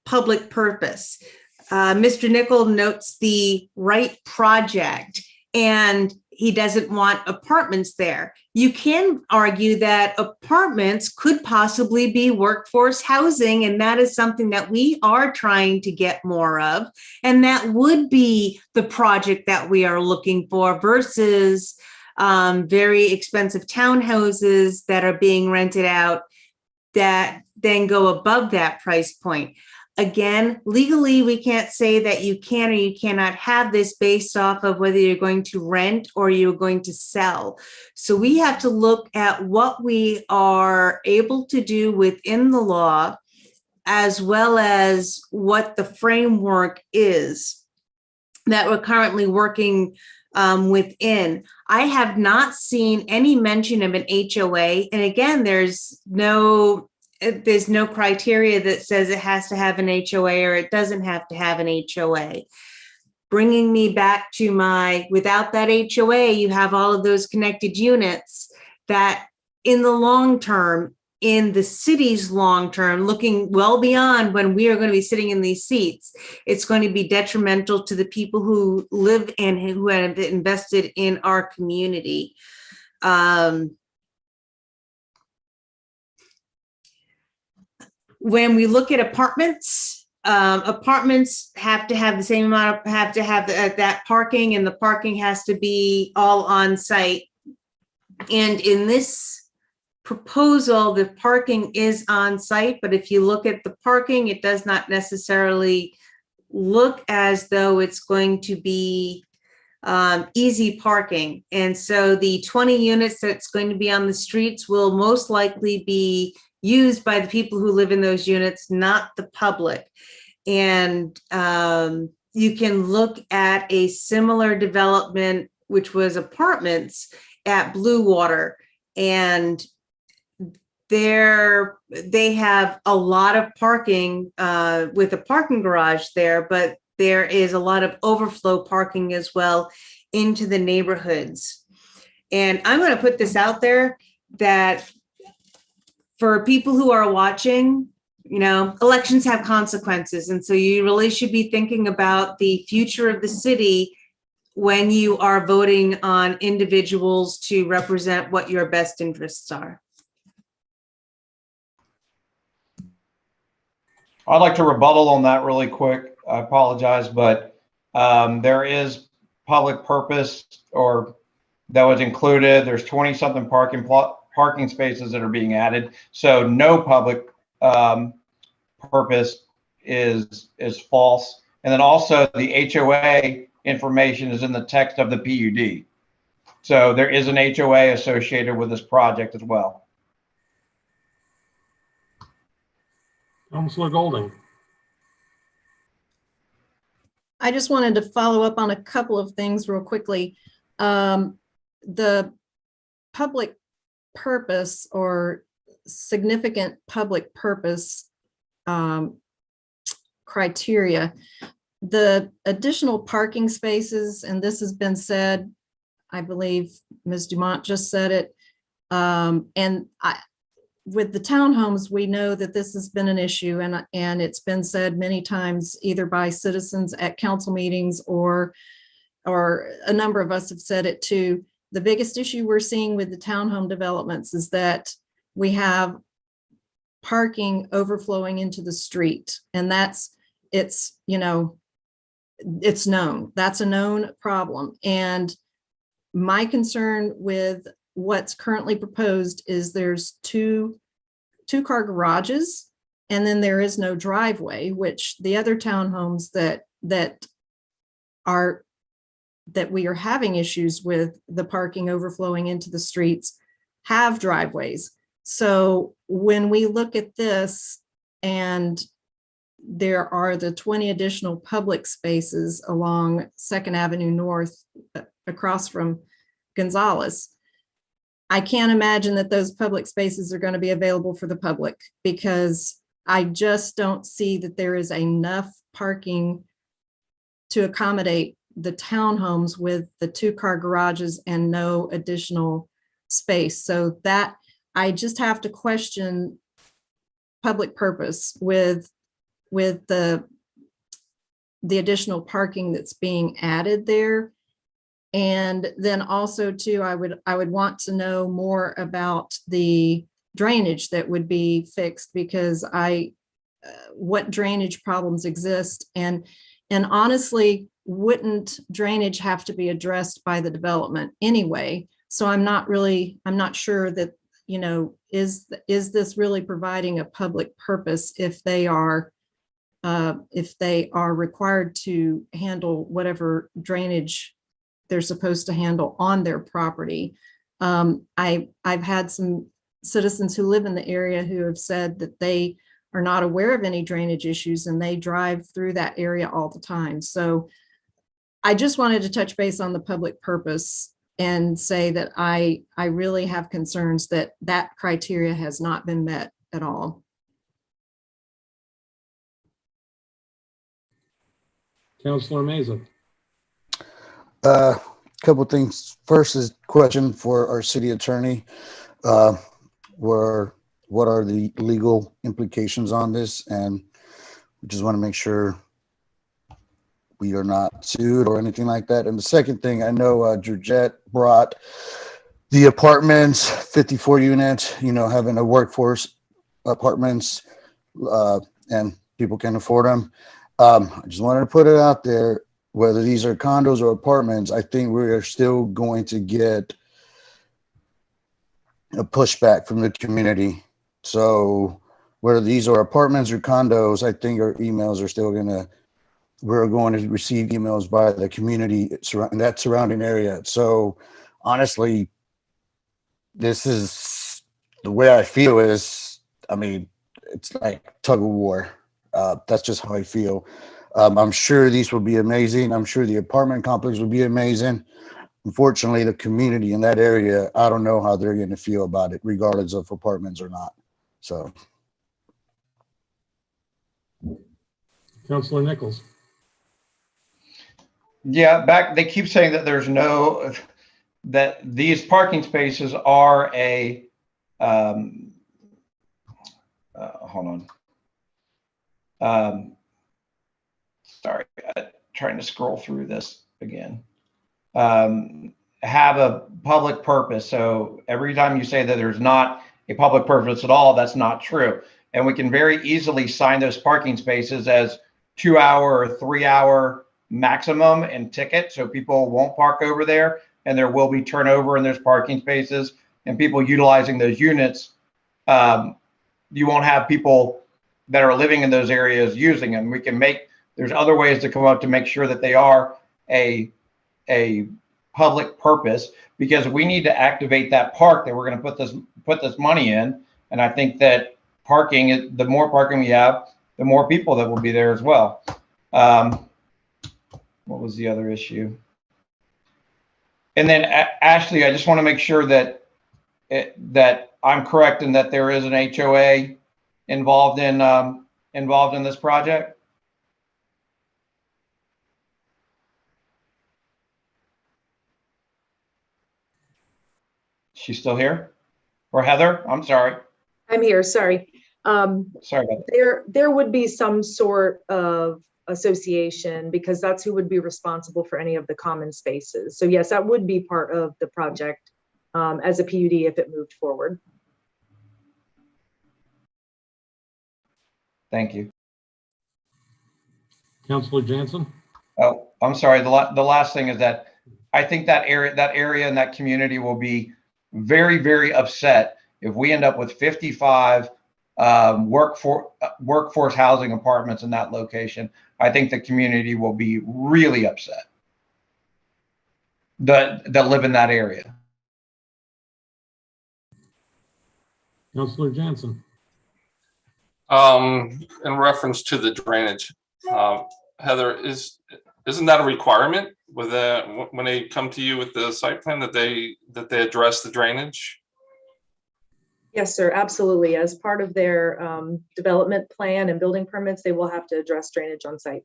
public purpose. Mr. Nickel notes the right project, and he doesn't want apartments there. You can argue that apartments could possibly be workforce housing, and that is something that we are trying to get more of. And that would be the project that we are looking for versus very expensive townhouses that are being rented out that then go above that price point. Again, legally, we can't say that you can or you cannot have this based off of whether you're going to rent or you're going to sell. So we have to look at what we are able to do within the law, as well as what the framework is that we're currently working within. I have not seen any mention of an HOA. And again, there's no criteria that says it has to have an HOA or it doesn't have to have an HOA. Bringing me back to without that HOA, you have all of those connected units that in the long term, in the city's long term, looking well beyond when we are going to be sitting in these seats, it's going to be detrimental to the people who live and who have invested in our community. When we look at apartments, apartments have to have the same amount of, have to have that parking, and the parking has to be all on site. And in this proposal, the parking is on site, but if you look at the parking, it does not necessarily look as though it's going to be easy parking. And so the 20 units that's going to be on the streets will most likely be used by the people who live in those units, not the public. And you can look at a similar development, which was apartments at Blue Water, and they have a lot of parking with a parking garage there, but there is a lot of overflow parking as well into the neighborhoods. And I'm going to put this out there that for people who are watching, you know, elections have consequences. And so you really should be thinking about the future of the city when you are voting on individuals to represent what your best interests are. I'd like to rebuttal on that really quick. I apologize, but there is public purpose or that was included. There's 20 something parking spaces that are being added. So no public purpose is false. And then also the HOA information is in the text of the PUD. So there is an HOA associated with this project as well. Councilor Golding. I just wanted to follow up on a couple of things real quickly. The public purpose or significant public purpose criteria, the additional parking spaces, and this has been said, I believe Ms. Dumont just said it, with the townhomes, we know that this has been an issue, and it's been said many times, either by citizens at council meetings or a number of us have said it too. The biggest issue we're seeing with the townhome developments is that we have parking overflowing into the street, and it's known. That's a known problem. And my concern with what's currently proposed is there's two car garages, and then there is no driveway, which the other townhomes that we are having issues with the parking overflowing into the streets have driveways. So when we look at this, and there are the 20 additional public spaces along 2nd Avenue North across from Gonzales, I can't imagine that those public spaces are going to be available for the public, because I just don't see that there is enough parking to accommodate the townhomes with the 2-car garages and no additional space. So that I just have to question public purpose with the additional parking that's being added there. And then also too, I would want to know more about the drainage that would be fixed, because what drainage problems exist, and honestly, wouldn't drainage have to be addressed by the development anyway, So I'm not sure that, you know, is this really providing a public purpose if they are required to handle whatever drainage they're supposed to handle on their property. I've had some citizens who live in the area who have said that they are not aware of any drainage issues and they drive through that area all the time. So I just wanted to touch base on the public purpose and say that I really have concerns that that criteria has not been met at all. Councilor Meza. Couple things. First is question for our city attorney. What are the legal implications on this? And we just want to make sure we are not sued or anything like that. And the second thing, I know Georgette brought the apartments, 54 units, you know, having a workforce apartments, and people can afford them. I just wanted to put it out there, whether these are condos or apartments, I think we are still going to get a pushback from the community. So whether these are apartments or condos, I think our emails are still we're going to receive emails by the community in that surrounding area. So honestly, this is the way I feel is, I mean, it's like tug of war. That's just how I feel. I'm sure these will be amazing. I'm sure the apartment complex will be amazing. Unfortunately, the community in that area, I don't know how they're going to feel about it, regardless of apartments or not. So. Councilor Nichols. Yeah, they keep saying that that these parking spaces are a, hold on. Sorry, trying to scroll through this again. Have a public purpose. So every time you say that there's not a public purpose at all, that's not true. And we can very easily sign those parking spaces as 2 hour or 3 hour maximum and ticket. So people won't park over there and there will be turnover in those parking spaces and people utilizing those units. You won't have people that are living in those areas using them. We can there's other ways to come up to make sure that they are a public purpose, because we need to activate that park that we're going to put this money in. And I think that the more parking we have, the more people that will be there as well. What was the other issue? And then Ashley, I just want to make sure that I'm correct in that there is an HOA involved in this project. She's still here? Or Heather? I'm sorry. I'm here, sorry. Sorry about that. There would be some sort of association because that's who would be responsible for any of the common spaces. So yes, that would be part of the project as a PUD if it moved forward. Thank you. Councilor Jansen. Oh, I'm sorry. The last thing is that I think that area and that community will be very, very upset if we end up with 55 workforce housing apartments in that location. I think the community will be really upset that live in that area. Councilor Jansen. In reference to the drainage, Heather, isn't that a requirement with when they come to you with the site plan that they address the drainage? Yes, sir, absolutely. As part of their development plan and building permits, they will have to address drainage on site.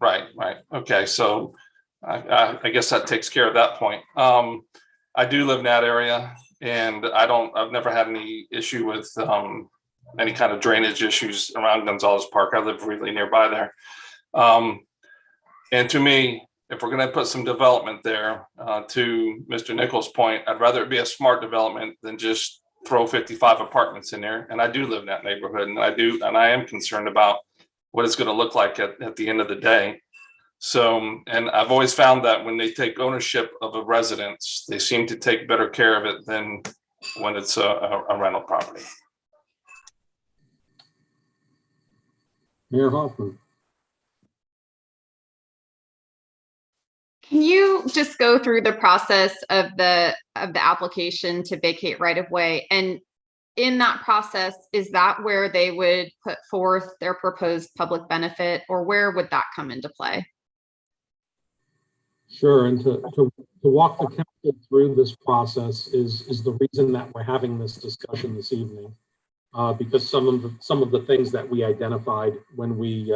Right. Okay, so I guess that takes care of that point. I do live in that area, and I've never had any issue with any kind of drainage issues around Gonzales Park. I live really nearby there. And to me, if we're going to put some development there, to Mr. Nichols' point, I'd rather it be a smart development than just throw 55 apartments in there. And I do live in that neighborhood, and I am concerned about what it's going to look like at the end of the day. So, and I've always found that when they take ownership of a residence, they seem to take better care of it than when it's a rental property. Mayor Hoffman. Can you just go through the process of the application to vacate right of way? And in that process, is that where they would put forth their proposed public benefit, or where would that come into play? Sure, and to walk the council through this process is the reason that we're having this discussion this evening, because some of the things that we identified when we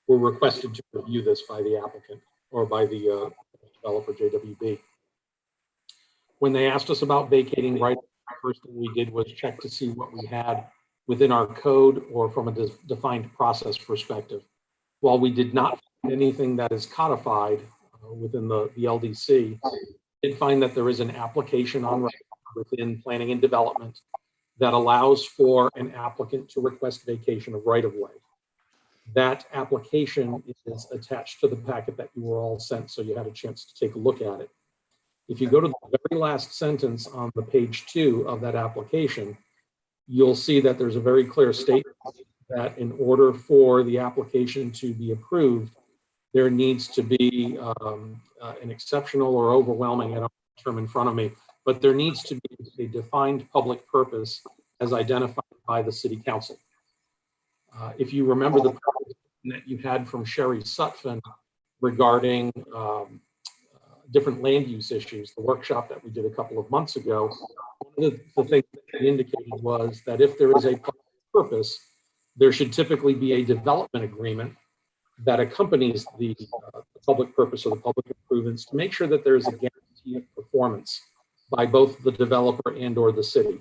were requested to review this by the applicant or by the developer JWB. When they asked us about vacating right, the first thing we did was check to see what we had within our code or from a defined process perspective. While we did not find anything that is codified within the LDC, did find that there is an application on record within planning and development that allows for an applicant to request vacation of right of way. That application is attached to the packet that you were all sent, so you had a chance to take a look at it. If you go to the very last sentence on the page 2 of that application, you'll see that there's a very clear statement that in order for the application to be approved, there needs to be an exceptional or overwhelming, I don't have the term in front of me, but there needs to be a defined public purpose as identified by the city council. If you remember the that you had from Sherry Sutphin regarding different land use issues, the workshop that we did a couple of months ago, one of the things that he indicated was that if there is a public purpose, there should typically be a development agreement that accompanies the public purpose or the public improvements to make sure that there is a guarantee of performance by both the developer and or the city.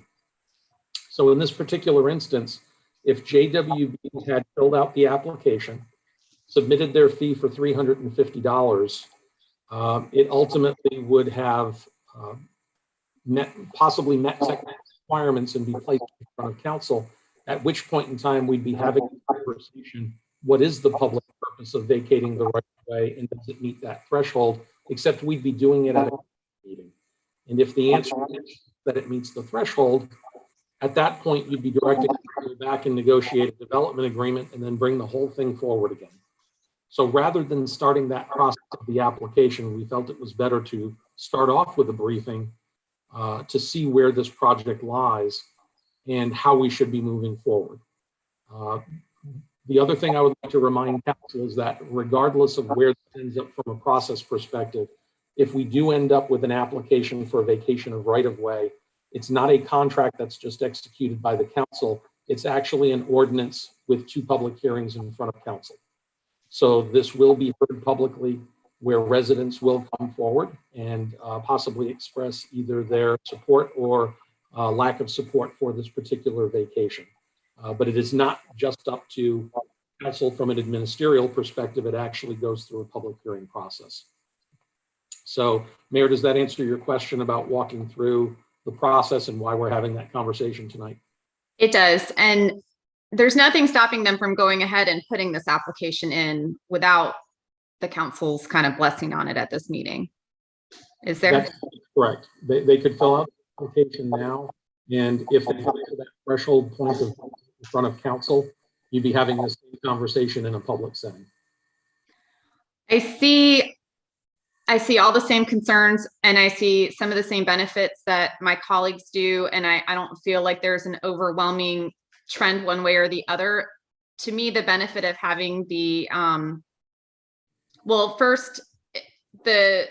So in this particular instance, if JWB had filled out the application, submitted their fee for $350, it ultimately would have possibly met technical requirements and be placed in front of council, at which point in time we'd be having a conversation. What is the public purpose of vacating the right of way, and does it meet that threshold? Except we'd be doing it at a meeting. And if the answer is that it meets the threshold, at that point, you'd be directed to go back and negotiate a development agreement and then bring the whole thing forward again. So rather than starting that process of the application, we felt it was better to start off with a briefing to see where this project lies and how we should be moving forward. The other thing I would like to remind council is that regardless of where this ends up from a process perspective, if we do end up with an application for a vacation of right of way, it's not a contract that's just executed by the council. It's actually an ordinance with 2 public hearings in front of council. So this will be heard publicly, where residents will come forward and possibly express either their support or lack of support for this particular vacation. But it is not just up to council from an administrative perspective. It actually goes through a public hearing process. So, Mayor, does that answer your question about walking through the process and why we're having that conversation tonight? It does. And there's nothing stopping them from going ahead and putting this application in without the council's kind of blessing on it at this meeting. Is there? That's correct. They could fill out the application now. And if they come to that threshold point in front of council, you'd be having this conversation in a public setting. I see all the same concerns, and I see some of the same benefits that my colleagues do. And I don't feel like there's an overwhelming trend one way or the other. To me, the benefit of having the, well, first, the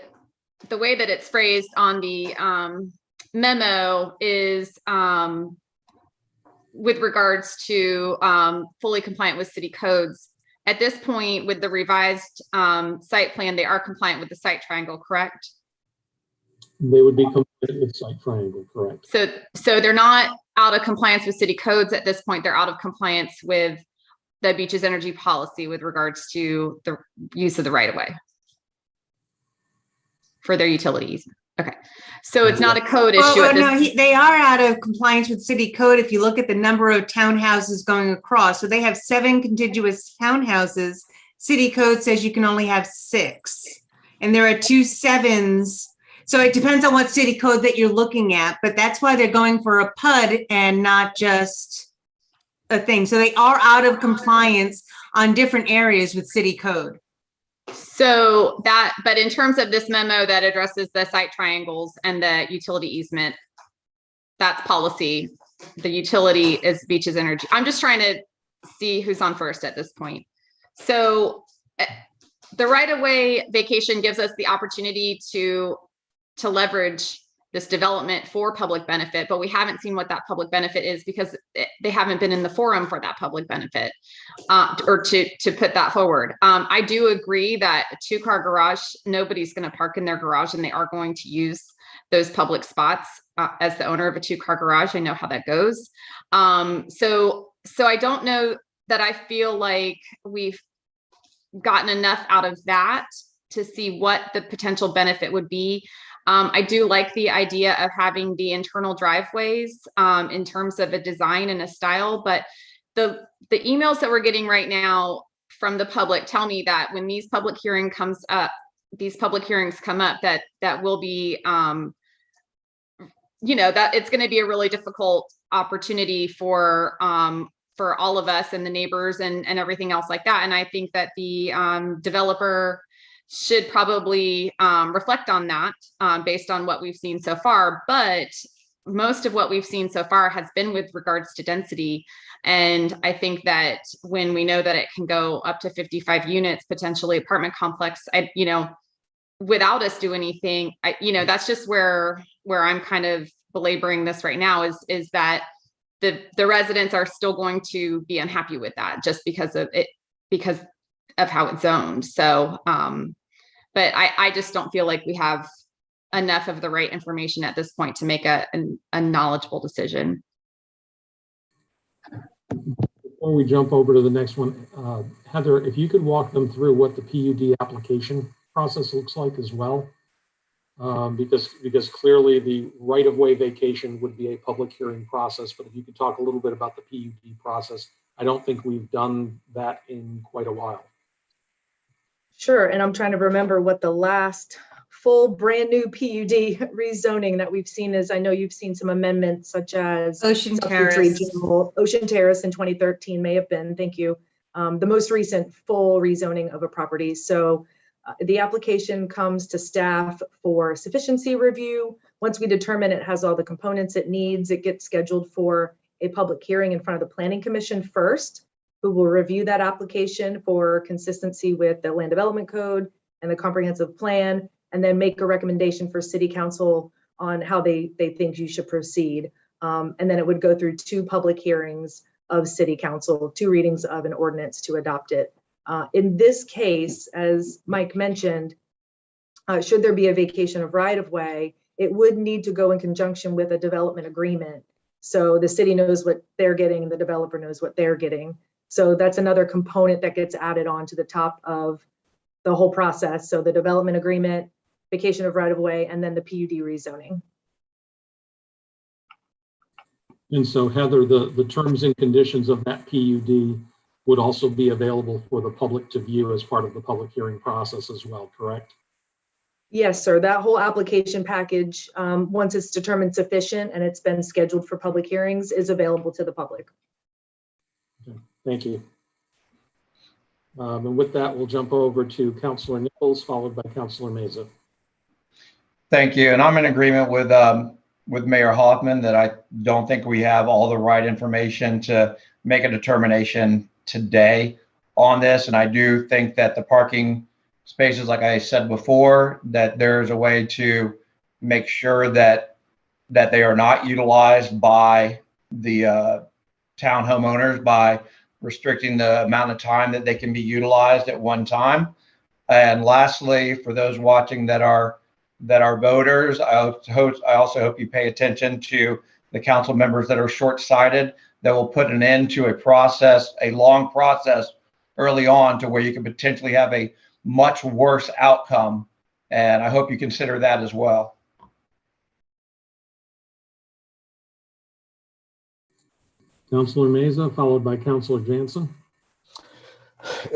way that it's phrased on the memo is with regards to fully compliant with city codes. At this point, with the revised site plan, they are compliant with the site triangle, correct? They would be compliant with site triangle, correct? So they're not out of compliance with city codes at this point. They're out of compliance with the beach's energy policy with regards to the use of the right of way for their utilities. Okay, so it's not a code issue. They are out of compliance with city code if you look at the number of townhouses going across. So they have 7 contiguous townhouses city code says you can only have 6. And there are 2 7s. So it depends on what city code that you're looking at, but that's why they're going for a PUD and not just a thing. So they are out of compliance on different areas with city code. So that, but in terms of this memo that addresses the site triangles and the utility easement, that's policy. The utility is Beaches Energy. I'm just trying to see who's on first at this point. So the right-of-way vacation gives us the opportunity to leverage this development for public benefit, but we haven't seen what that public benefit is because they haven't been in the forum for that public benefit or to put that forward. I do agree that a 2-car garage, nobody's going to park in their garage and they are going to use those public spots. As the owner of a 2-car garage, I know how that goes. So I don't know that I feel like we've gotten enough out of that to see what the potential benefit would be. I do like the idea of having the internal driveways in terms of a design and a style, but the emails that we're getting right now from the public tell me that when these public hearings come up, that will be, that it's going to be a really difficult opportunity for all of us and the neighbors and everything else like that. And I think that the developer should probably reflect on that based on what we've seen so far. But most of what we've seen so far has been with regards to density. And I think that when we know that it can go up to 55 units, potentially apartment complex, without us do anything, that's just where I'm kind of belaboring this right now is that the residents are still going to be unhappy with that just because of it, because of how it's zoned. So, but I just don't feel like we have enough of the right information at this point to make a knowledgeable decision. Before we jump over to the next one, Heather, if you could walk them through what the PUD application process looks like as well, because clearly the right-of-way vacation would be a public hearing process, but if you could talk a little bit about the PUD process, I don't think we've done that in quite a while. Sure, and I'm trying to remember what the last full brand new PUD rezoning that we've seen is. I know you've seen some amendments such as Ocean Terrace. Ocean Terrace in 2013 may have been, thank you, the most recent full rezoning of a property. So the application comes to staff for sufficiency review. Once we determine it has all the components it needs, it gets scheduled for a public hearing in front of the Planning Commission first, who will review that application for consistency with the Land Development Code and the comprehensive plan, and then make a recommendation for City Council on how they think you should proceed. And then it would go through 2 public hearings of City Council, 2 readings of an ordinance to adopt it. In this case, as Mike mentioned, should there be a vacation of right-of-way, it would need to go in conjunction with a development agreement. So the city knows what they're getting, the developer knows what they're getting. So that's another component that gets added on to the top of the whole process. So the development agreement, vacation of right-of-way, and then the PUD rezoning. And so Heather, the terms and conditions of that PUD would also be available for the public to view as part of the public hearing process as well, correct? Yes, sir. That whole application package, once it's determined sufficient and it's been scheduled for public hearings, is available to the public. Okay, thank you. And with that, we'll jump over to Councilor Nichols, followed by Councilor Meza. Thank you. And I'm in agreement with Mayor Hoffman that I don't think we have all the right information to make a determination today on this. And I do think that the parking spaces, like I said before, that there's a way to make sure that they are not utilized by the town homeowners by restricting the amount of time that they can be utilized at one time. And lastly, for those watching that are voters, I also hope you pay attention to the council members that are short-sighted, that will put an end to a process, a long process early on, to where you could potentially have a much worse outcome. And I hope you consider that as well. Councilor Meza, followed by Councilor Jansen.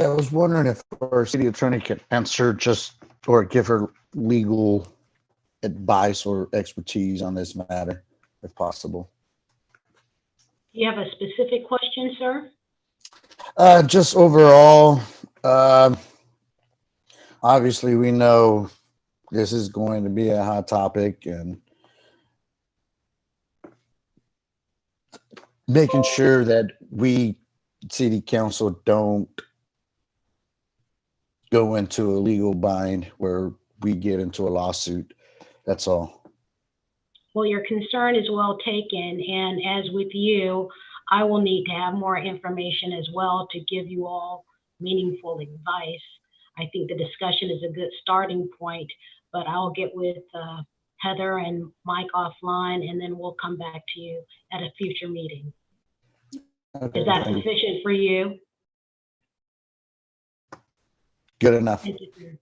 I was wondering if our city attorney could answer just or give her legal advice or expertise on this matter, if possible. Do you have a specific question, sir? Just overall, obviously we know this is going to be a hot topic, and making sure that we, city council, don't go into a legal bind where we get into a lawsuit. That's all. Well, your concern is well taken, and as with you, I will need to have more information as well to give you all meaningful advice. I think the discussion is a good starting point, but I'll get with Heather and Mike offline, and then we'll come back to you at a future meeting. Okay, Is that thank you. sufficient for you? Good enough. Thank you, sir.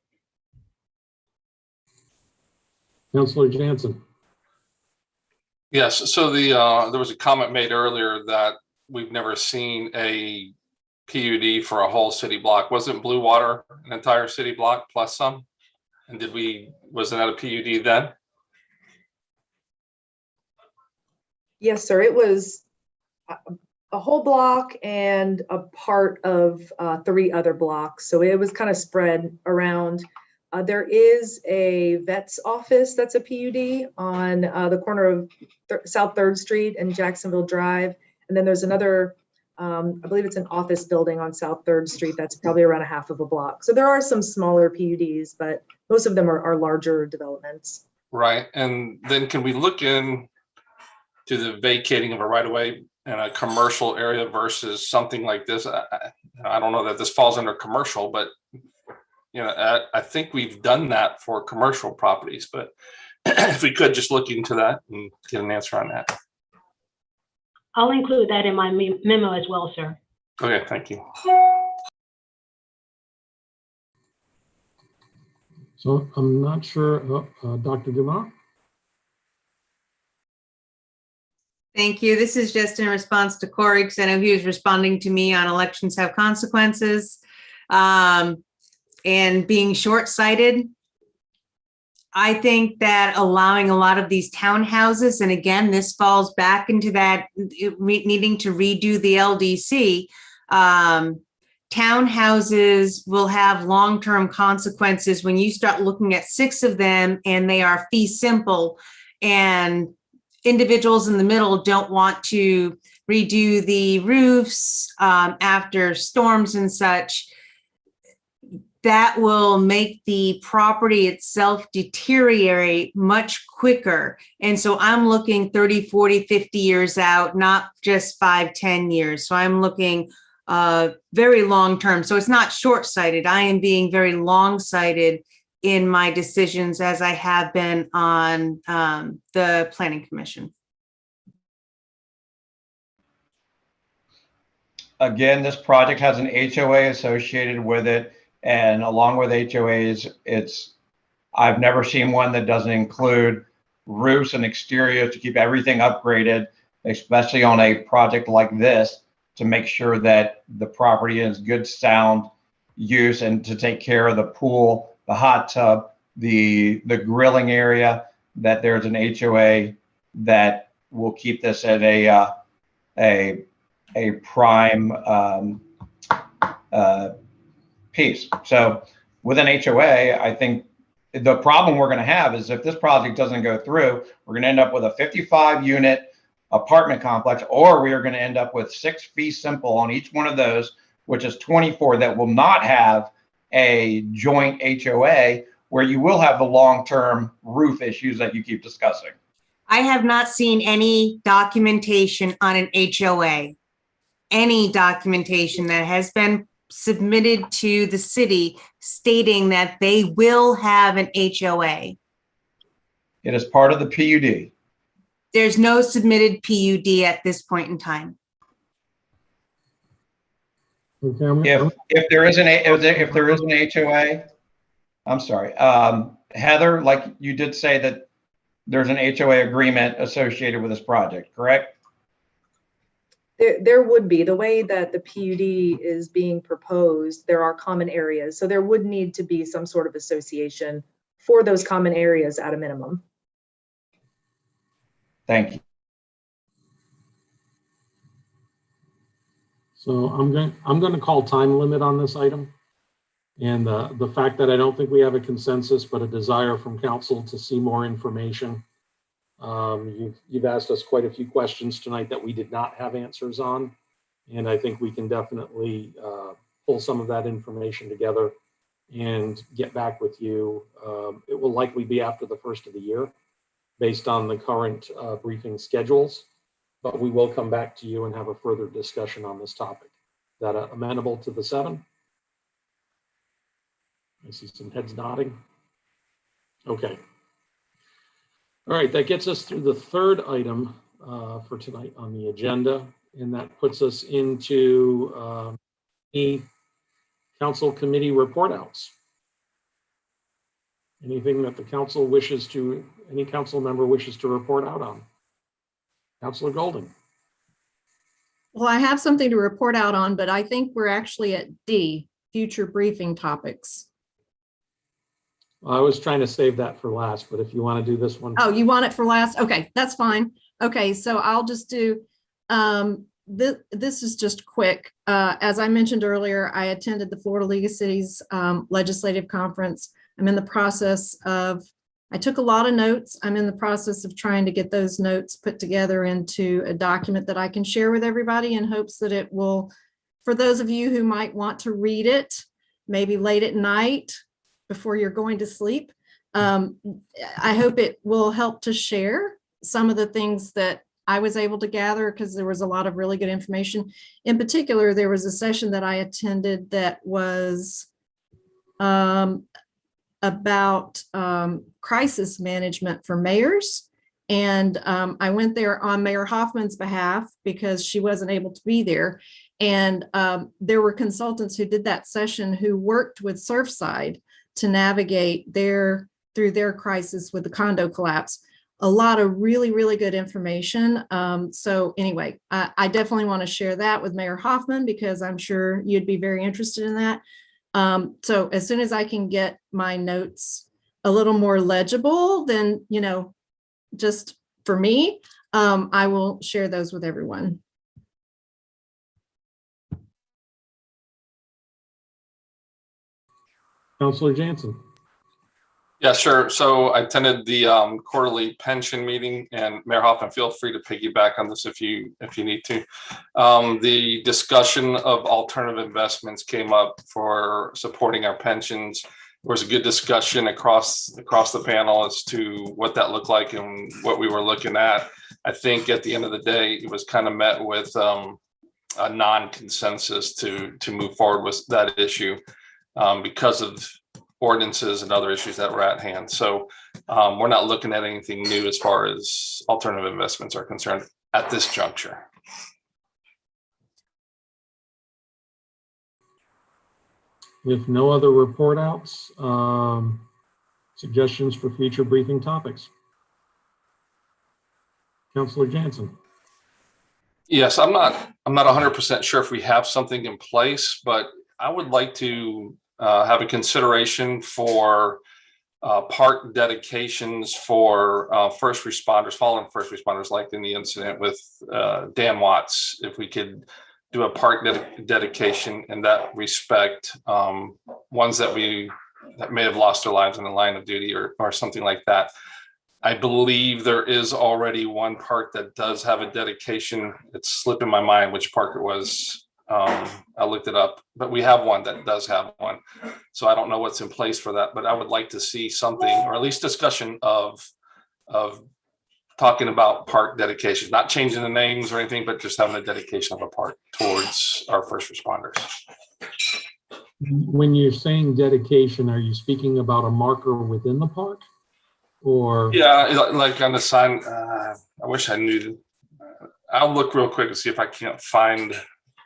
Councilor Jansen. Yes, so there was a comment made earlier that we've never seen a PUD for a whole city block. Wasn't Blue Water an entire city block plus some? And wasn't that a PUD then? Yes, sir. It was a whole block and a part of 3 other blocks. So it was kind of spread around. There is a vet's office that's a PUD on the corner of South 3rd Street and Jacksonville Drive. And then there's another, I believe it's an office building on South 3rd Street that's probably around a half of a block. So there are some smaller PUDs, but most of them are larger developments. Right, and then can we look in to the vacating of a right-of-way in a commercial area versus something like this? I don't know that this falls under commercial, but I think we've done that for commercial properties, but if we could just look into that and get an answer on that. I'll include that in my memo as well, sir. Okay, thank you. So I'm not sure, Dr. Dumont. Thank you. This is just in response to Corey, because I know he was responding to me on elections have consequences and being short-sighted. I think that allowing a lot of these townhouses, and again, this falls back into that needing to redo the LDC, townhouses will have long-term consequences when you start looking at 6 of them and they are fee simple, and individuals in the middle don't want to redo the roofs after storms and such. That will make the property itself deteriorate much quicker. And so I'm looking 30, 40, 50 years out, not just 5, 10 years. So I'm looking very long term. So it's not short-sighted. I am being very long-sighted in my decisions, as I have been on the Planning Commission. Again, this project has an HOA associated with it. And along with HOAs, I've never seen one that doesn't include roofs and exteriors to keep everything upgraded, especially on a project like this, to make sure that the property is good sound use and to take care of the pool, the hot tub, the grilling area, that there's an HOA that will keep this at a prime piece. So with an HOA, I think the problem we're going to have is if this project doesn't go through, we're going to end up with a 55-unit apartment complex, or we are going to end up with 6 fee simple on each one of those, which is 24 that will not have a joint HOA, where you will have the long-term roof issues that you keep discussing. I have not seen any documentation on an HOA, any documentation that has been submitted to the city stating that they will have an HOA. It is part of the PUD. There's no submitted PUD at this point in time. Okay, If there is an HOA, I'm sorry, Heather, like you did say that there's an HOA agreement associated with this project, correct? There would be, the way that the PUD is being proposed, there are common areas. So there would need to be some sort of association for those common areas at a minimum. Thank you. So I'm going to call time limit on this item. And the fact that I don't think we have a consensus, but a desire from council to see more information. You've asked us quite a few questions tonight that we did not have answers on. And I think we can definitely pull some of that information together and get back with you. It will likely be after the first of the year based on the current briefing schedules, but we will come back to you and have a further discussion on this topic. Is that amenable to the 7? I see some heads nodding. Okay. All right, that gets us through the third item for tonight on the agenda, and that puts us into the council committee report outs. Anything that the council wishes to, any council member wishes to report out on? Councilor Golding. Well, I have something to report out on, but I think we're actually at D, future briefing topics. I was trying to save that for last, but if you want to do this one. Oh, you want it for last? Okay, that's fine. Okay, so I'll just do, this is just quick. As I mentioned earlier, I attended the Florida League of Cities legislative conference. I'm in the process of, I took a lot of notes. I'm in the process of trying to get those notes put together into a document that I can share with everybody in hopes that it will, for those of you who might want to read it, maybe late at night, before you're going to sleep. I hope it will help to share some of the things that I was able to gather because there was a lot of really good information. In particular, there was a session that I attended that was about crisis management for mayors. And I went there on Mayor Hoffman's behalf because she wasn't able to be there. And there were consultants who did that session who worked with Surfside to navigate through their crisis with the condo collapse. A lot of really, really good information. So anyway, I definitely want to share that with Mayor Hoffman because I'm sure you'd be very interested in that. So as soon as I can get my notes a little more legible, then, you know, just for me, I will share those with everyone. Councilor Jansen. Yeah, sure. So I attended the quarterly pension meeting, and Mayor Hoffman, feel free to piggyback on this if you need to. The discussion of alternative investments came up for supporting our pensions. There was a good discussion across the panel as to what that looked like and what we were looking at. I think at the end of the day, it was kind of met with a non-consensus to move forward with that issue because of ordinances and other issues that were at hand. So we're not looking at anything new as far as alternative investments are concerned at this juncture. If no other report outs, suggestions for future briefing topics. Councilor Jansen. Yes, I'm not 100% sure if we have something in place, but I would like to have a consideration for park dedications for first responders, fallen first responders, like in the incident with Dan Watts. If we could do a park dedication in that respect, ones that may have lost their lives in the line of duty or something like that. I believe there is already one park that does have a dedication. It's slipping my mind which park it was. I looked it up, but we have one that does have one. So I don't know what's in place for that, but I would like to see something, or at least discussion of talking about park dedications, not changing the names or anything, but just having a dedication of a park towards our first responders. When you're saying dedication, are you speaking about a marker within the park? Or yeah, like on the sign. I wish I knew. I'll look real quick to see if I can't find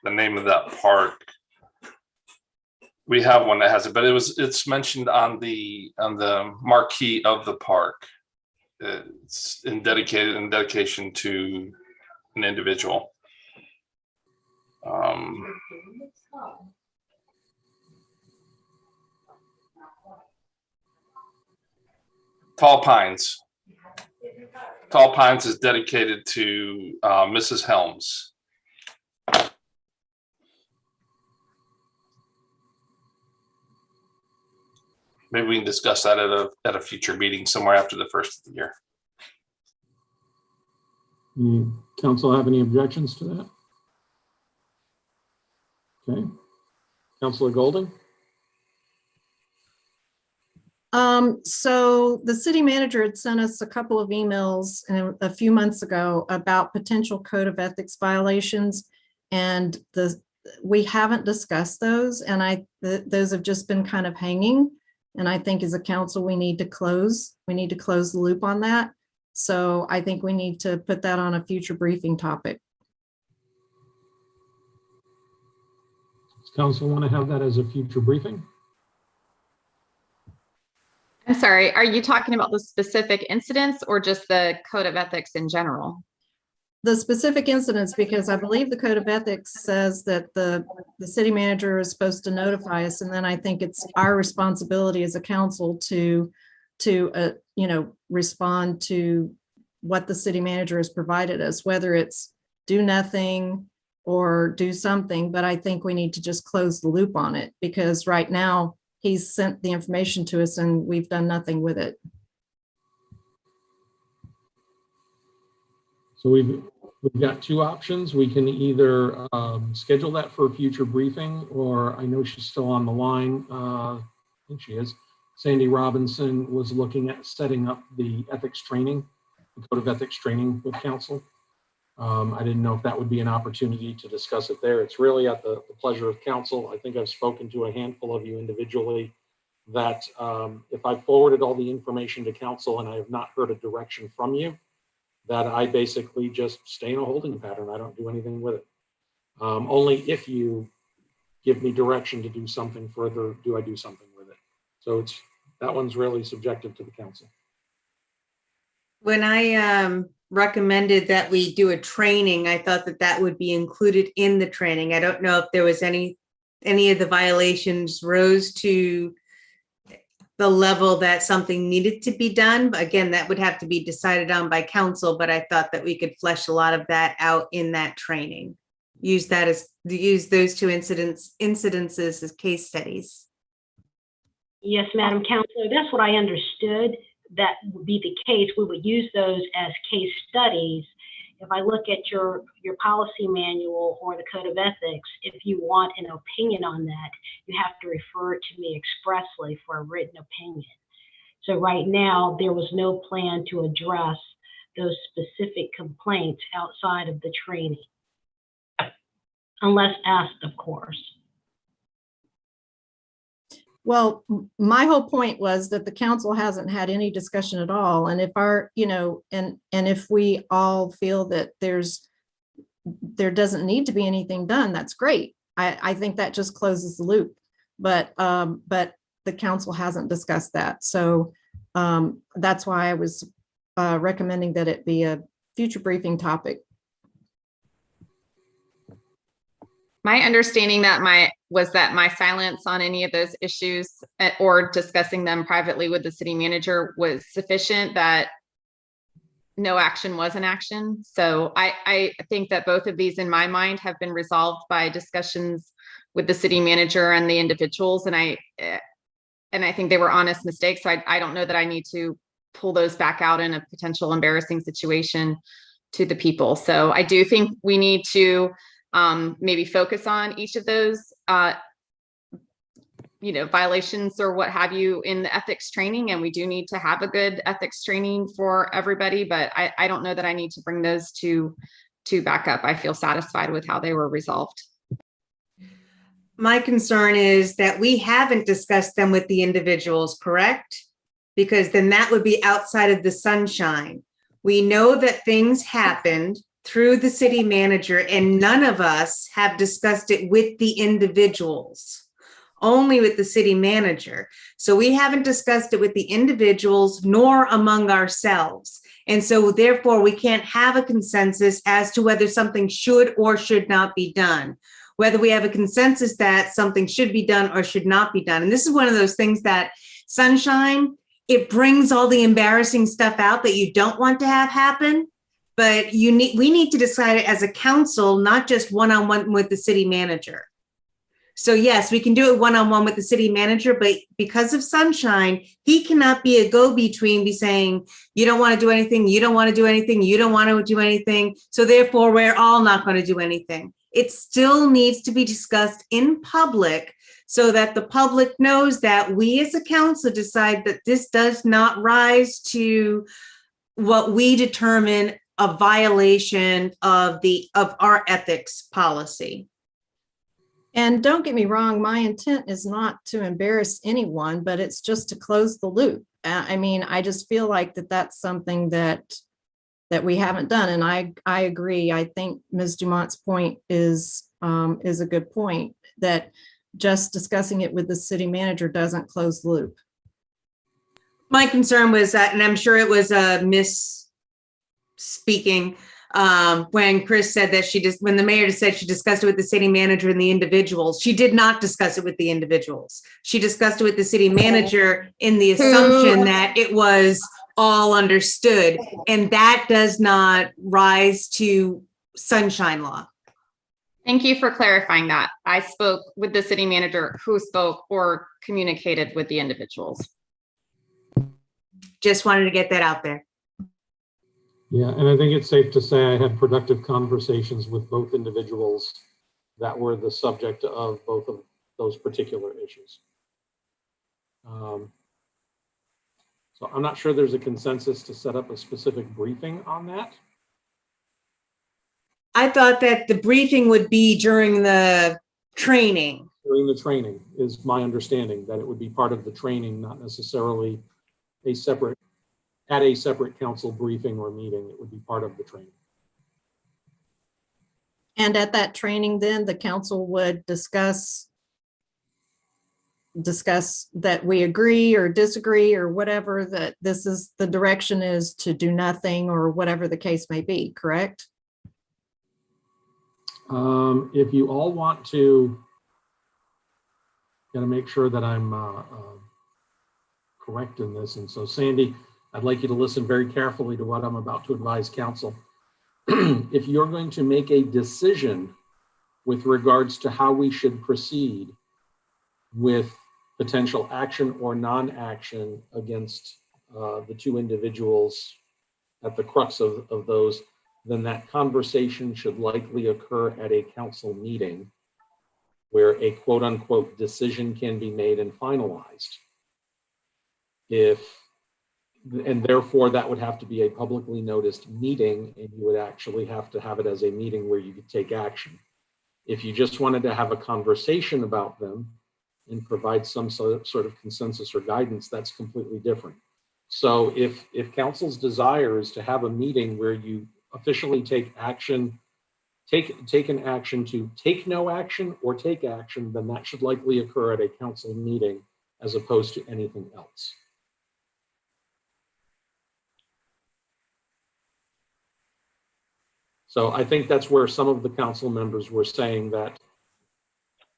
the name of that park. We have one that has it, but it's mentioned on the marquee of the park. It's in dedication to an individual. Tall Pines. Tall Pines is dedicated to Mrs. Helms. Maybe we can discuss that at a future meeting somewhere after the first of the year. Council have any objections to that? Okay. Councilor Golding? So the city manager had sent us a couple of emails a few months ago about potential code of ethics violations, and we haven't discussed those, and those have just been kind of hanging. And I think as a council, we need to close the loop on that. So I think we need to put that on a future briefing topic. Does council want to have that as a future briefing? I'm sorry, are you talking about the specific incidents or just the code of ethics in general? The specific incidents, because I believe the code of ethics says that the city manager is supposed to notify us, and then I think it's our responsibility as a council to respond to what the city manager has provided us, whether it's do nothing or do something. But I think we need to just close the loop on it, because right now he's sent the information to us and we've done nothing with it. So we've got two options. We can either schedule that for a future briefing, or I know she's still on the line. I think she is. Sandy Robinson was looking at setting up the ethics training, the code of ethics training with council. I didn't know if that would be an opportunity to discuss it there. It's really at the pleasure of council. I think I've spoken to a handful of you individually that if I forwarded all the information to council and I have not heard a direction from you, that I basically just stay in a holding pattern. I don't do anything with it. Only if you give me direction to do something further, do I do something with it. So that one's really subjective to the council. When I recommended that we do a training, I thought that would be included in the training. I don't know if there was any of the violations rose to the level that something needed to be done. But again, that would have to be decided on by council, but I thought that we could flesh a lot of that out in that training. Use those two incidences as case studies. Yes, Madam Counselor, that's what I understood. That would be the case. We would use those as case studies. If I look at your policy manual or the code of ethics, if you want an opinion on that, you have to refer to me expressly for a written opinion. So right now, there was no plan to address those specific complaints outside of the training, unless asked, of course. Well, my whole point was that the council hasn't had any discussion at all. And if and if we all feel that there doesn't need to be anything done, that's great. I think that just closes the loop. But the council hasn't discussed that. So that's why I was recommending that it be a future briefing topic. My understanding was that my silence on any of those issues or discussing them privately with the city manager was sufficient, that no action was an action. So I think that both of these in my mind have been resolved by discussions with the city manager and the individuals. And I think they were honest mistakes. So I don't know that I need to pull those back out in a potential embarrassing situation to the people. So I do think we need to maybe focus on each of those, violations or what have you in the ethics training. And we do need to have a good ethics training for everybody, but I don't know that I need to bring those two back up. I feel satisfied with how they were resolved. My concern is that we haven't discussed them with the individuals, correct? Because then that would be outside of the sunshine. We know that things happened through the city manager, and none of us have discussed it with the individuals. only with the city manager. So we haven't discussed it with the individuals nor among ourselves. And so therefore we can't have a consensus as to whether something should or should not be done, whether we have a consensus that something should be done or should not be done. And this is one of those things that sunshine, it brings all the embarrassing stuff out that you don't want to have happen. But we need to decide it as a council, not just one-on-one with the city manager. So yes, we can do it one-on-one with the city manager, but because of sunshine, he cannot be a go-between, be saying, you don't want to do anything, you don't want to do anything, you don't want to do anything. So therefore, we're all not going to do anything. It still needs to be discussed in public so that the public knows that we as a council decide that this does not rise to what we determine a violation of our ethics policy. And don't get me wrong, my intent is not to embarrass anyone, but it's just to close the loop. I mean, I just feel like that's something that we haven't done. And I agree. I think Ms. Dumont's point is a good point, that just discussing it with the city manager doesn't close the loop. My concern was that, and I'm sure it was a misspeaking, when Chris said that when the mayor said she discussed it with the city manager and the individuals, she did not discuss it with the individuals. She discussed it with the city manager in the assumption that it was all understood, and that does not rise to sunshine law. Thank you for clarifying that. I spoke with the city manager who spoke or communicated with the individuals. Just wanted to get that out there. Yeah, and I think it's safe to say I had productive conversations with both individuals that were the subject of both of those particular issues. So I'm not sure there's a consensus to set up a specific briefing on that. I thought that the briefing would be during the training. During the training is my understanding, that it would be part of the training, not necessarily at a separate council briefing or meeting. It would be part of the training. And at that training, then the council would discuss that we agree or disagree or whatever, that this is the direction is to do nothing or whatever the case may be, correct? If you all want to, gotta make sure that I'm correct in this. And so Sandy, I'd like you to listen very carefully to what I'm about to advise council. If you're going to make a decision with regards to how we should proceed with potential action or non-action against the two individuals at the crux of those, then that conversation should likely occur at a council meeting where a quote unquote decision can be made and finalized. And therefore that would have to be a publicly noticed meeting, and you would actually have to have it as a meeting where you could take action. If you just wanted to have a conversation about them and provide some sort of consensus or guidance, that's completely different. So if council's desire is to have a meeting where you officially take action, take an action to take no action or take action, then that should likely occur at a council meeting as opposed to anything else. So I think that's where some of the council members were saying that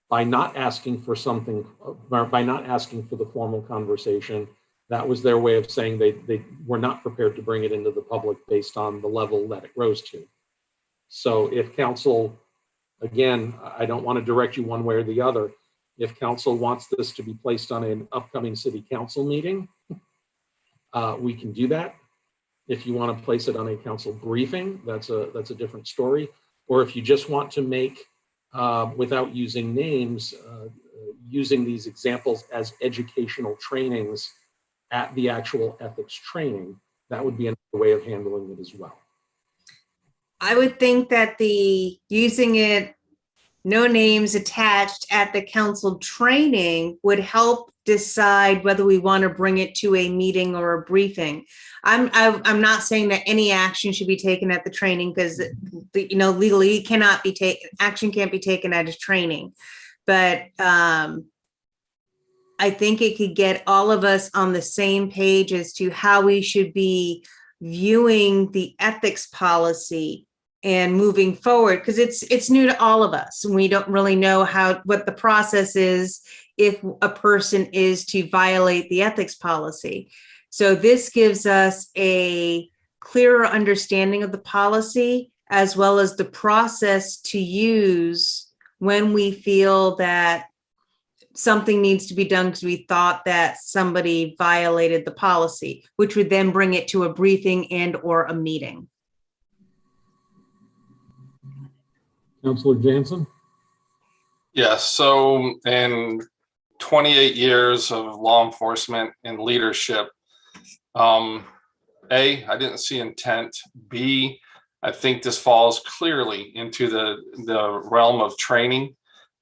by not asking for something, by not asking for the formal conversation, that was their way of saying they were not prepared to bring it into the public based on the level that it rose to. So if council, again, I don't want to direct you one way or the other. If council wants this to be placed on an upcoming city council meeting, we can do that. If you want to place it on a council briefing, that's a different story. Or if you just want to make, without using names, using these examples as educational trainings at the actual ethics training, that would be another way of handling it as well. I would think that using it, no names attached at the council training would help decide whether we want to bring it to a meeting or a briefing. I'm not saying that any action should be taken at the training, because legally action can't be taken at a training. But I think it could get all of us on the same page as to how we should be viewing the ethics policy and moving forward, because it's new to all of us, and we don't really know what the process is if a person is to violate the ethics policy. So this gives us a clearer understanding of the policy, as well as the process to use when we feel that something needs to be done because we thought that somebody violated the policy, which would then bring it to a briefing and or a meeting. Councilor Jansen? Yes, so in 28 years of law enforcement and leadership, A, I didn't see intent. B, I think this falls clearly into the realm of training.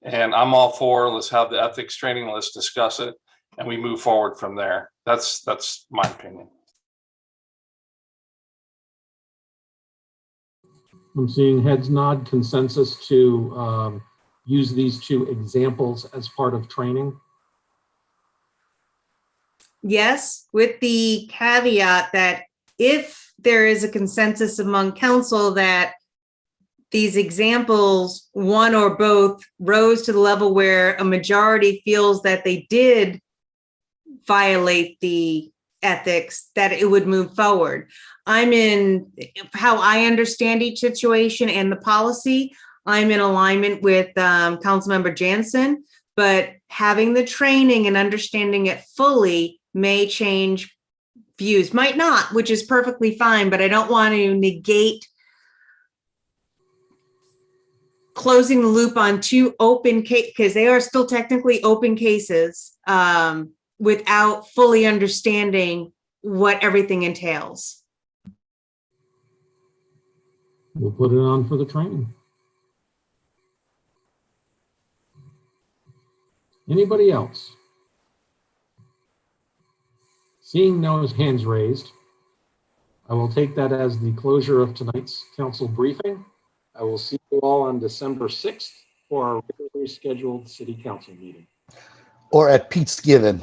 And I'm all for, let's have the ethics training, let's discuss it, and we move forward from there. That's my opinion. I'm seeing heads nod, consensus to use these two examples as part of training. Yes, with the caveat that if there is a consensus among council that these examples, one or both, rose to the level where a majority feels that they did violate the ethics, that it would move forward. I'm in, how I understand each situation and the policy, I'm in alignment with Councilmember Jansen, but having the training and understanding it fully may change views. Might not, which is perfectly fine, but I don't want to negate closing the loop on two open cases, because they are still technically open cases, without fully understanding what everything entails. We'll put it on for the training. Anybody else? Seeing no hands raised, I will take that as the closure of tonight's council briefing. I will see you all on December 6th for our regularly scheduled city council meeting. Or at Pete's Given.